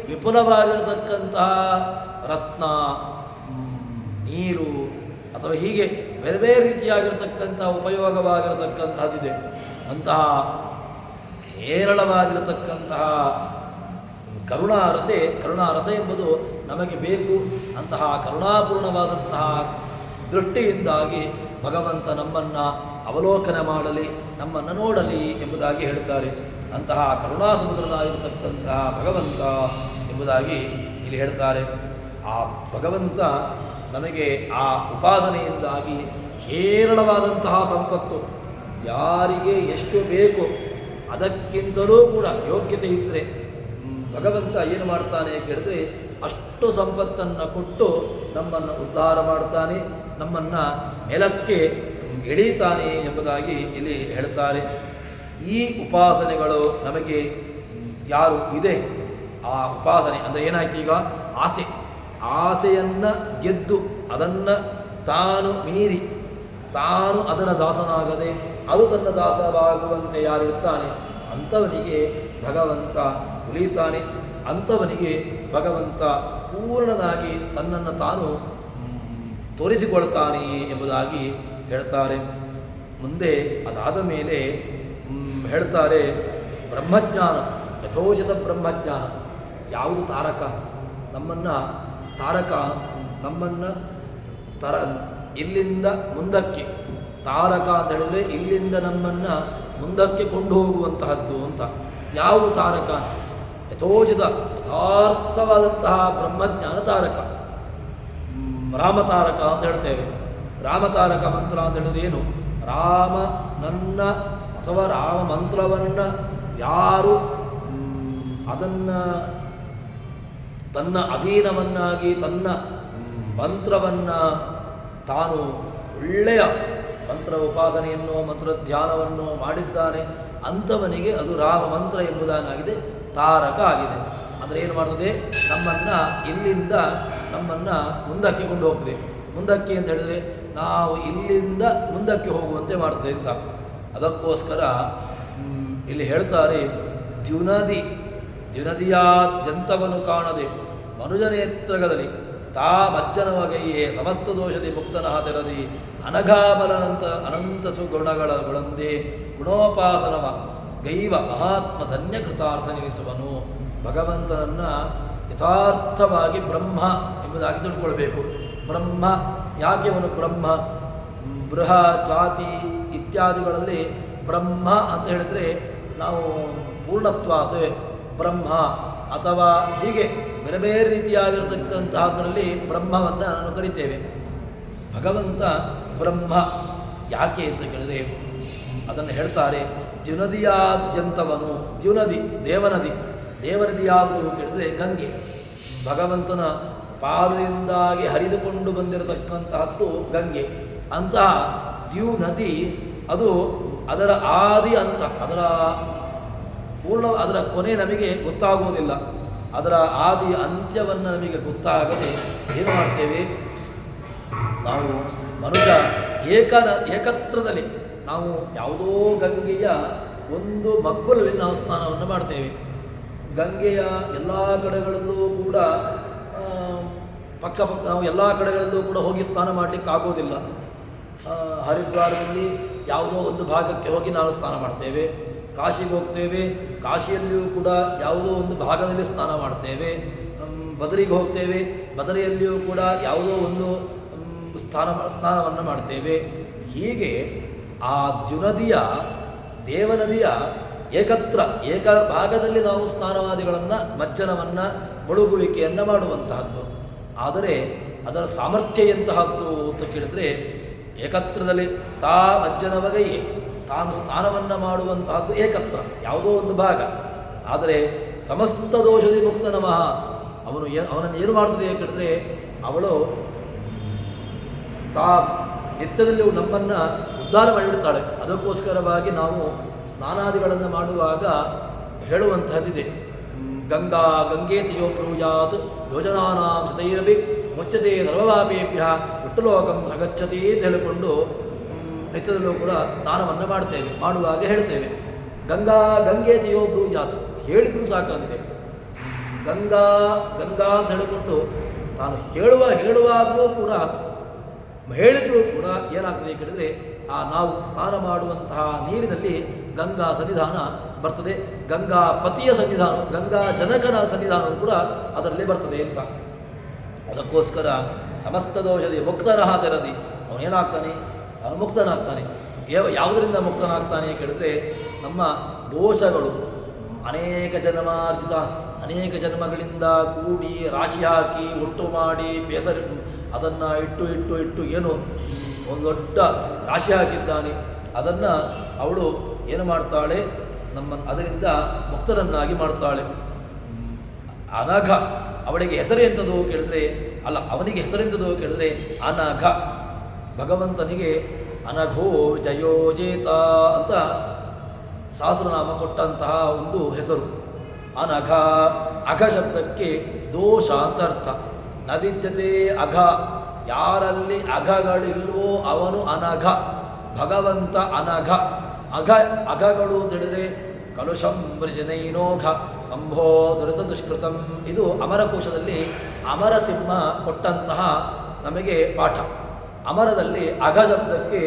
ವಿಪುಲವಾಗಿರತಕ್ಕಂತಹ ರತ್ನ, ನೀರು ಅಥವಾ ಹೀಗೆ ಬೇರೆ ಬೇರೆ ರೀತಿಯಾಗಿರತಕ್ಕಂತಹ ಉಪಯೋಗವಾಗಿರತಕ್ಕಂಥದ್ದಿದೆ. ಅಂತಹ ಹೇರಳವಾಗಿರತಕ್ಕಂತಹ ಕರುಣಾರಸ ಎಂಬುದು ನಮಗೆ ಬೇಕು. ಅಂತಹ ಕರುಣಾಪೂರ್ಣವಾದಂತಹ ದೃಷ್ಟಿಯಿಂದಾಗಿ ಭಗವಂತ ನಮ್ಮನ್ನು ಅವಲೋಕನ ಮಾಡಲಿ, ನಮ್ಮನ್ನು ನೋಡಲಿ ಎಂಬುದಾಗಿ ಹೇಳ್ತಾರೆ. ಅಂತಹ ಕರುಣಾ ಸಮುದ್ರನಾಗಿರತಕ್ಕಂತಹ ಭಗವಂತ ಎಂಬುದಾಗಿ ಇಲ್ಲಿ ಹೇಳ್ತಾರೆ. ಆ ಭಗವಂತ ನಮಗೆ ಆ ಉಪಾಸನೆಯಿಂದಾಗಿ ಹೇರಳವಾದಂತಹ ಸಂಪತ್ತು, ಯಾರಿಗೆ ಎಷ್ಟು ಬೇಕು ಅದಕ್ಕಿಂತಲೂ ಕೂಡ ಯೋಗ್ಯತೆ ಇದ್ದರೆ ಭಗವಂತ ಏನು ಮಾಡ್ತಾನೆ ಕೇಳಿದ್ರೆ ಅಷ್ಟು ಸಂಪತ್ತನ್ನು ಕೊಟ್ಟು ನಮ್ಮನ್ನು ಉದ್ಧಾರ ಮಾಡ್ತಾನೆ, ನಮ್ಮನ್ನು ಮೇಲಕ್ಕೆ ಎಳೀತಾನೆ ಎಂಬುದಾಗಿ ಇಲ್ಲಿ ಹೇಳ್ತಾರೆ. ಈ ಉಪಾಸನೆಗಳು ನಮಗೆ ಯಾರು ಇದೆ, ಆ ಉಪಾಸನೆ ಅಂದರೆ ಏನಾಯ್ತು, ಈಗ ಆಸೆಯನ್ನು ಗೆದ್ದು ಅದನ್ನು ತಾನು ಮೀರಿ ತಾನು ಅದರ ದಾಸನಾಗದೆ ಅದು ತನ್ನ ದಾಸವಾಗುವಂತೆ ಯಾರಿರ್ತಾನೆ ಅಂಥವನಿಗೆ ಭಗವಂತ ಉಳಿತಾನೆ. ಅಂಥವನಿಗೆ ಭಗವಂತ ಪೂರ್ಣನಾಗಿ ತನ್ನನ್ನು ತಾನು ತೋರಿಸಿಕೊಳ್ತಾನೆ ಎಂಬುದಾಗಿ ಹೇಳ್ತಾರೆ. ಮುಂದೆ ಅದಾದ ಮೇಲೆ ಹೇಳ್ತಾರೆ ಬ್ರಹ್ಮಜ್ಞಾನ, ಯಥೋಚಿತ ಬ್ರಹ್ಮಜ್ಞಾನ. ಯಾವುದು ತಾರಕ, ನಮ್ಮನ್ನು ಇಲ್ಲಿಂದ ಮುಂದಕ್ಕೆ, ತಾರಕ ಅಂತ ಹೇಳಿದರೆ ಇಲ್ಲಿಂದ ನಮ್ಮನ್ನು ಮುಂದಕ್ಕೆ ಕೊಂಡು ಹೋಗುವಂತಹದ್ದು ಅಂತ. ಯಾವುದು ತಾರಕ? ಯಥಾರ್ಥವಾದಂತಹ ಬ್ರಹ್ಮಜ್ಞಾನ ತಾರಕ, ರಾಮತಾರಕ ಅಂತ ಹೇಳ್ತೇವೆ. ರಾಮತಾರಕ ಮಂತ್ರ ಅಂತ ಹೇಳಿದ್ರೆ ಏನು? ರಾಮ ನನ್ನ ಅಥವಾ ರಾಮ ಮಂತ್ರವನ್ನು ಯಾರು ಅದನ್ನು ತನ್ನ ಅಧೀನವನ್ನಾಗಿ ತನ್ನ ಮಂತ್ರವನ್ನು ತಾನು ಒಳ್ಳೆಯ ಮಂತ್ರ ಉಪಾಸನೆಯನ್ನು ಮಂತ್ರಧ್ಯಾನವನ್ನು ಮಾಡಿದ್ದಾನೆ ಅಂಥವನಿಗೆ ಅದು ರಾಮ ಮಂತ್ರ ಎಂಬುದಾಗಿದೆ, ತಾರಕ ಆಗಿದೆ. ಅಂದರೆ ಏನು ಮಾಡ್ತದೆ, ಇಲ್ಲಿಂದ ನಮ್ಮನ್ನು ಮುಂದಕ್ಕೆ ಕೊಂಡು ಹೋಗ್ತದೆ. ಮುಂದಕ್ಕೆ ಅಂತ ಹೇಳಿದರೆ ನಾವು ಇಲ್ಲಿಂದ ಮುಂದಕ್ಕೆ ಹೋಗುವಂತೆ ಮಾಡ್ತದೆ ಅಂತ. ಅದಕ್ಕೋಸ್ಕರ ಇಲ್ಲಿ ಹೇಳ್ತಾರೆ, ದ್ಯುನದಿಯಾದ್ಯಂತವನ್ನು ಕಾಣದೆ ಮನುಜನೇತ್ರಗಳಲ್ಲಿ ತಾ ಮಜ್ಜನ ವಗೆಯೇ ಸಮಸ್ತ ದೋಷದಿ ಮುಕ್ತನಾತೆರದಿ ಅನಘಾಬಲಂತ ಅನಂತ ಸುಗುಣಗಳೊಂದೇ ಗುಣೋಪಾಸನವ ಗೈವ ಮಹಾತ್ಮ ಧನ್ಯ ಕೃತಾರ್ಥ ನಿಲ್ಲಿಸುವನು. ಭಗವಂತನನ್ನು ಯಥಾರ್ಥವಾಗಿ ಬ್ರಹ್ಮ ಎಂಬುದಾಗಿ ತಿಳ್ಕೊಳ್ಬೇಕು. ಬ್ರಹ್ಮ ಯಾಕೆ ಅವನು ಬ್ರಹ್ಮ? ಬೃಹ ಜಾತಿ ಇತ್ಯಾದಿಗಳಲ್ಲಿ ಬ್ರಹ್ಮ ಅಂತ ಹೇಳಿದರೆ ನಾವು ಪೂರ್ಣತ್ವಾತ್ ಬ್ರಹ್ಮ ಅಥವಾ ಹೀಗೆ ಬೇರೆ ಬೇರೆ ರೀತಿಯಾಗಿರತಕ್ಕಂತಹದ್ರಲ್ಲಿ ಬ್ರಹ್ಮವನ್ನು ನಾನು ಕರಿತೇವೆ. ಭಗವಂತ ಬ್ರಹ್ಮ ಯಾಕೆ ಅಂತ ಕೇಳಿದರೆ ಅದನ್ನು ಹೇಳ್ತಾರೆ, ದ್ಯುನದಿಯಾದ್ಯಂತವನು. ದ್ಯುನದಿ ದೇವನದಿ ಯಾವುದು ಕೇಳಿದರೆ ಗಂಗೆ. ಭಗವಂತನ ಪಾದದಿಂದಾಗಿ ಹರಿದುಕೊಂಡು ಬಂದಿರತಕ್ಕಂತಹದ್ದು ಗಂಗೆ. ಅಂತಹ ದ್ಯುನದಿ ಅದು ಅದರ ಆದಿ ಅಂತ, ಅದರ ಕೊನೆ ನಮಗೆ ಗೊತ್ತಾಗುವುದಿಲ್ಲ. ಅದರ ಆದಿ ಅಂತ್ಯವನ್ನು ನಮಗೆ ಗೊತ್ತಾಗದೆ ಏನು ಮಾಡ್ತೇವೆ ನಾವು? ಮನುಜ ಏಕತ್ರದಲ್ಲಿ ನಾವು ಯಾವುದೋ ಗಂಗೆಯ ಒಂದು ಮಗ್ಗುಲಲ್ಲಿ ನಾವು ಸ್ನಾನವನ್ನು ಮಾಡ್ತೇವೆ. ಗಂಗೆಯ ಎಲ್ಲ ಕಡೆಗಳಲ್ಲೂ ಕೂಡ ಪಕ್ಕ ನಾವು ಎಲ್ಲ ಕಡೆಗಳಲ್ಲೂ ಕೂಡ ಹೋಗಿ ಸ್ನಾನ ಮಾಡಲಿಕ್ಕಾಗೋದಿಲ್ಲ. ಹರಿದ್ವಾರದಲ್ಲಿ ಯಾವುದೋ ಒಂದು ಭಾಗಕ್ಕೆ ಹೋಗಿ ನಾವು ಸ್ನಾನ ಮಾಡ್ತೇವೆ. ಕಾಶಿಗೆ ಹೋಗ್ತೇವೆ, ಕಾಶಿಯಲ್ಲಿಯೂ ಕೂಡ ಯಾವುದೋ ಒಂದು ಭಾಗದಲ್ಲಿ ಸ್ನಾನ ಮಾಡ್ತೇವೆ. ಬದರಿಗೆ ಹೋಗ್ತೇವೆ, ಬದರಿಯಲ್ಲಿಯೂ ಕೂಡ ಯಾವುದೋ ಒಂದು ಸ್ನಾನವನ್ನು ಮಾಡ್ತೇವೆ. ಹೀಗೆ ಆ ದ್ಯುನದಿಯ ದೇವನದಿಯ ಏಕ ಭಾಗದಲ್ಲಿ ನಾವು ಸ್ನಾನವಾದಿಗಳನ್ನು ಮಜ್ಜನವನ್ನು ಮುಳುಗುವಿಕೆಯನ್ನು ಮಾಡುವಂತಹದ್ದು. ಆದರೆ ಅದರ ಸಾಮರ್ಥ್ಯ ಎಂತಹದ್ದು ಅಂತ ಕೇಳಿದರೆ ಏಕತ್ರದಲ್ಲಿ ತಾ ಮಜ್ಜನ ಬಗೆಯೇ ತಾನು ಸ್ನಾನವನ್ನು ಮಾಡುವಂತಹದ್ದು ಏಕತ್ರ, ಯಾವುದೋ ಒಂದು ಭಾಗ. ಆದರೆ ಸಮಸ್ತ ದೋಷದಿ ಮುಕ್ತ ನಮಃ ಅವನನ್ನು ಏನು ಮಾಡ್ತದೆ ಕೇಳಿದ್ರೆ ಅವಳು ನಿತ್ಯದಲ್ಲಿ ನಮ್ಮನ್ನು ಉದ್ಧಾರ ಮಾಡಿಬಿಡ್ತಾಳೆ. ಅದಕ್ಕೋಸ್ಕರವಾಗಿ ನಾವು ಸ್ನಾನಾದಿಗಳನ್ನು ಮಾಡುವಾಗ ಹೇಳುವಂತಹದ್ದಿದೆ. ಗಂಗಾ ಗಂಗೇತಿಯೋ ಬ್ರೂಯಾತ್ ಯೋಜನಾನಾಂ ಶತೈರಪಿ ಮುಚ್ಚತೆ ಸರ್ವಪಾಪೇಭ್ಯ ವಿಟ್ಟುಲೋಕಂ ಸಗಚ್ಚತಿ ಅಂತ ಹೇಳಿಕೊಂಡು ನಿತ್ಯದಲ್ಲೂ ಕೂಡ ಸ್ನಾನವನ್ನು ಮಾಡ್ತೇವೆ. ಮಾಡುವಾಗ ಹೇಳ್ತೇವೆ ಗಂಗಾ ಗಂಗೇತಿಯೋ ಬ್ರೂಯಾತ್, ಹೇಳಿದ್ರು ಸಾಕಂತೆ. ಗಂಗಾ ಗಂಗಾ ಅಂತ ಹೇಳಿಕೊಂಡು ತಾನು ಹೇಳುವಾಗಲೂ ಕೂಡ ಹೇಳಿದರೂ ಕೂಡ ಏನಾಗ್ತದೆ ಕೇಳಿದರೆ ನಾವು ಸ್ನಾನ ಮಾಡುವಂತಹ ನೀರಿನಲ್ಲಿ ಗಂಗಾ ಸನ್ನಿಧಾನ ಬರ್ತದೆ. ಗಂಗಾ ಪತಿಯ ಸನ್ನಿಧಾನ, ಗಂಗಾ ಜನಕನ ಸನ್ನಿಧಾನವೂ ಕೂಡ ಅದರಲ್ಲಿ ಬರ್ತದೆ ಅಂತ. ಅದಕ್ಕೋಸ್ಕರ ಸಮಸ್ತ ದೋಷದಿ ಮುಕ್ತನಃ ತೆರದಿ, ಅವನೇನಾಗ್ತಾನೆ? ತಾನು ಮುಕ್ತನಾಗ್ತಾನೆ. ಯಾವುದರಿಂದ ಮುಕ್ತನಾಗ್ತಾನೆ ಕೇಳಿದ್ರೆ ನಮ್ಮ ದೋಷಗಳು ಅನೇಕ ಜನ್ಮಾರ್ಜಿತ, ಅನೇಕ ಜನ್ಮಗಳಿಂದ ಕೂಡಿ ರಾಶಿ ಹಾಕಿ ಒಟ್ಟು ಮಾಡಿ ಬೇಸರಿ ಅದನ್ನು ಇಟ್ಟು ಏನು ಒಂದು ದೊಡ್ಡ ರಾಶಿ ಹಾಕಿದ್ದಾನೆ. ಅದನ್ನು ಅವಳು ಏನು ಮಾಡ್ತಾಳೆ? ಅದರಿಂದ ಮುಕ್ತರನ್ನಾಗಿ ಮಾಡ್ತಾಳೆ. ಅನಘ, ಅವಳಿಗೆ ಹೆಸರೆಂಥದ್ದು ಕೇಳಿದ್ರೆ ಅಲ್ಲ, ಅವನಿಗೆ ಹೆಸರೆಂಥದ್ದು ಕೇಳಿದ್ರೆ ಅನಘ. ಭಗವಂತನಿಗೆ ಅನಘೋ ಜಯೋಜೇತ ಅಂತ ಸಹಸ್ರನಾಮ ಕೊಟ್ಟಂತಹ ಒಂದು ಹೆಸರು ಅನಘ. ಅಘ ಶಬ್ದಕ್ಕೆ ದೋಷ ಅಂತ ಅರ್ಥ. ನ ವಿದ್ಯತೆ ಅಘ, ಯಾರಲ್ಲಿ ಅಘಗಳಿಲ್ವೋ ಅವನು ಅನಘ. ಭಗವಂತ ಅನಘ. ಅಘಗಳು ಅಂತ ಹೇಳಿದರೆ ಕಲುಷಂ ವೃಜನೈನೋಘ ಅಂಭೋ ದುರಿತ ದುಷ್ಕೃತಂ. ಇದು ಅಮರಕೋಶದಲ್ಲಿ ಅಮರಸಿಂಹ ಕೊಟ್ಟಂತಹ ನಮಗೆ ಪಾಠ. ಅಮರದಲ್ಲಿ ಅಘ ಶಬ್ದಕ್ಕೆ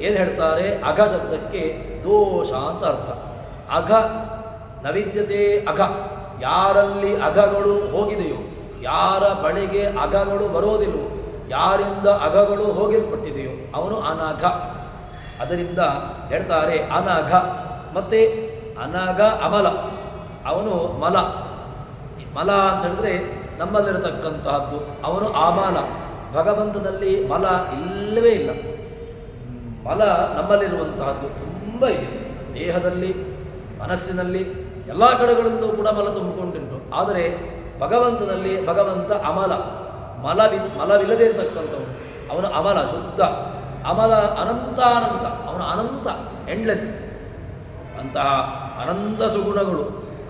ಏನು ಹೇಳ್ತಾರೆ? ಅಘ ಶಬ್ದಕ್ಕೆ ದೋಷ ಅಂತ ಅರ್ಥ. ಅಘ ನವಿದ್ಯತೆ ಅಘ, ಯಾರಲ್ಲಿ ಅಘಗಳು ಹೋಗಿದೆಯೋ, ಯಾರ ಬಳಿಗೆ ಅಘಗಳು ಬರೋದಿಲ್ವೋ, ಯಾರಿಂದ ಅಘಗಳು ಹೋಗಿಲ್ಪಟ್ಟಿದೆಯೋ ಅವನು ಅನಘ. ಅದರಿಂದ ಹೇಳ್ತಾರೆ ಅನಘ. ಮತ್ತು ಅನಘ ಅಮಲ, ಅವನು ಮಲ. ಮಲ ಅಂತ ಹೇಳಿದ್ರೆ ನಮ್ಮಲ್ಲಿರತಕ್ಕಂತಹದ್ದು, ಅವನು ಆಮಲ. ಭಗವಂತನಲ್ಲಿ ಮಲ ಇಲ್ಲವೇ ಇಲ್ಲ. ಮಲ ನಮ್ಮಲ್ಲಿರುವಂತಹದ್ದು ತುಂಬ ಇದೆ. ದೇಹದಲ್ಲಿ, ಮನಸ್ಸಿನಲ್ಲಿ, ಎಲ್ಲ ಕಡೆಗಳಲ್ಲೂ ಕೂಡ ಮಲ ತುಂಬಿಕೊಂಡಿದ್ದು. ಆದರೆ ಭಗವಂತನಲ್ಲಿ ಭಗವಂತ ಅಮಲ, ಮಲವಿಲ್ಲದೇ ಇರತಕ್ಕಂಥವನು. ಅವನು ಅಮಲ, ಶುದ್ಧ ಅಮಲ, ಅನಂತಾನಂತ. ಅವನು ಅನಂತ, ಎಂಡ್ಲೆಸ್. ಅಂತಹ ಅನಂತ ಸುಗುಣಗಳು,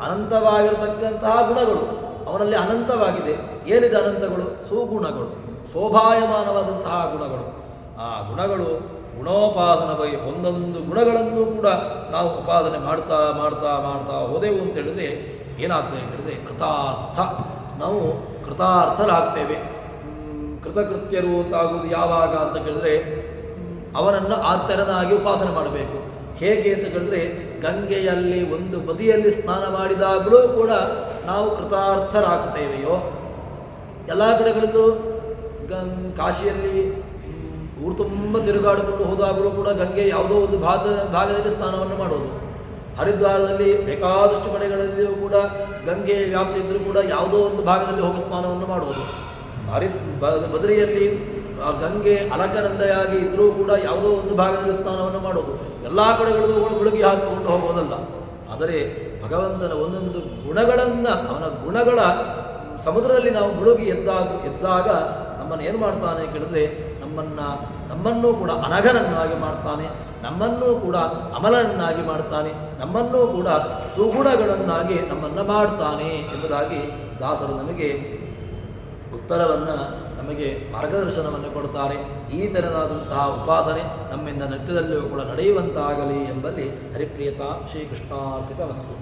ಅನಂತವಾಗಿರತಕ್ಕಂತಹ ಗುಣಗಳು ಅವನಲ್ಲಿ ಅನಂತವಾಗಿದೆ. ಏನಿದೆ ಅನಂತಗಳು? ಸುಗುಣಗಳು, ಶೋಭಾಯಮಾನವಾದಂತಹ ಗುಣಗಳು. ಆ ಗುಣಗಳು ಗುಣೋಪಾಸನ ಬಗ್ಗೆ ಒಂದೊಂದು ಗುಣಗಳನ್ನು ಕೂಡ ನಾವು ಉಪಾಸನೆ ಮಾಡ್ತಾ ಮಾಡ್ತಾ ಮಾಡ್ತಾ ಹೋದೆವು ಅಂತ ಹೇಳಿದ್ರೆ ಏನಾಗ್ತದೆ ಹೇಳಿದ್ರೆ ಕೃತಾರ್ಥ. ನಾವು ಕೃತಾರ್ಥರಾಗ್ತೇವೆ. ಕೃತಕೃತ್ಯರು ಅಂತಾಗುವುದು ಯಾವಾಗ ಅಂತ ಕೇಳಿದ್ರೆ ಅವನನ್ನು ಆರ್ತರನಾಗಿ ಉಪಾಸನೆ ಮಾಡಬೇಕು. ಹೇಗೆ ಅಂತ ಕೇಳಿದ್ರೆ ಗಂಗೆಯಲ್ಲಿ ಒಂದು ಬದಿಯಲ್ಲಿ ಸ್ನಾನ ಮಾಡಿದಾಗಲೂ ಕೂಡ ನಾವು ಕೃತಾರ್ಥರಾಗ್ತೇವೆಯೋ, ಎಲ್ಲ ಕಡೆಗಳಲ್ಲೂ ಕಾಶಿಯಲ್ಲಿ ಊರು ತುಂಬ ತಿರುಗಾಡಿಕೊಂಡು ಹೋದಾಗಲೂ ಕೂಡ ಗಂಗೆ ಯಾವುದೋ ಒಂದು ಭಾಗದಲ್ಲಿ ಸ್ನಾನವನ್ನು ಮಾಡೋದು. ಹರಿದ್ವಾರದಲ್ಲಿ ಬೇಕಾದಷ್ಟು ಕಡೆಗಳಲ್ಲಿಯೂ ಕೂಡ ಗಂಗೆ ವ್ಯಾಪ್ತಿ ಇದ್ದರೂ ಕೂಡ ಯಾವುದೋ ಒಂದು ಭಾಗದಲ್ಲಿ ಹೋಗಿ ಸ್ನಾನವನ್ನು ಮಾಡೋದು. ಬದರಿಯಲ್ಲಿ ಗಂಗೆ ಅಲಕನಂದೆಯಾಗಿ ಇದ್ದರೂ ಕೂಡ ಯಾವುದೋ ಒಂದು ಭಾಗದಲ್ಲಿ ಸ್ನಾನವನ್ನು ಮಾಡೋದು. ಎಲ್ಲ ಕಡೆಗಳಲ್ಲೂ ಮುಳುಗಿ ಹಾಕಿಕೊಂಡು ಹೋಗೋದಲ್ಲ. ಆದರೆ ಭಗವಂತನ ಒಂದೊಂದು ಗುಣಗಳನ್ನು, ಅವನ ಗುಣಗಳ ಸಮುದ್ರದಲ್ಲಿ ನಾವು ಮುಳುಗಿ ಎದ್ದಾಗ ನಮ್ಮನ್ನು ಏನು ಮಾಡ್ತಾನೆ ಕೇಳಿದ್ರೆ ನಮ್ಮನ್ನೂ ಕೂಡ ಅನಘನನ್ನಾಗಿ ಮಾಡ್ತಾನೆ, ನಮ್ಮನ್ನೂ ಕೂಡ ಅಮಲನನ್ನಾಗಿ ಮಾಡ್ತಾನೆ, ನಮ್ಮನ್ನೂ ಕೂಡ ಸುಗುಣಗಳನ್ನಾಗಿ ನಮ್ಮನ್ನು ಮಾಡ್ತಾನೆ ಎಂಬುದಾಗಿ ದಾಸರು ನಮಗೆ ಉತ್ತರವನ್ನು, ನಮಗೆ ಮಾರ್ಗದರ್ಶನವನ್ನು ಕೊಡ್ತಾರೆ. ಈ ತೆರನಾದಂತಹ ಉಪಾಸನೆ ನಮ್ಮಿಂದ ನಿತ್ಯದಲ್ಲಿಯೂ ಕೂಡ ನಡೆಯುವಂತಾಗಲಿ ಎಂಬಲ್ಲಿ ಹರಿಪ್ರಿಯತಾ ಶ್ರೀಕೃಷ್ಣಾರ್ಪಿತಮಸ್ತು.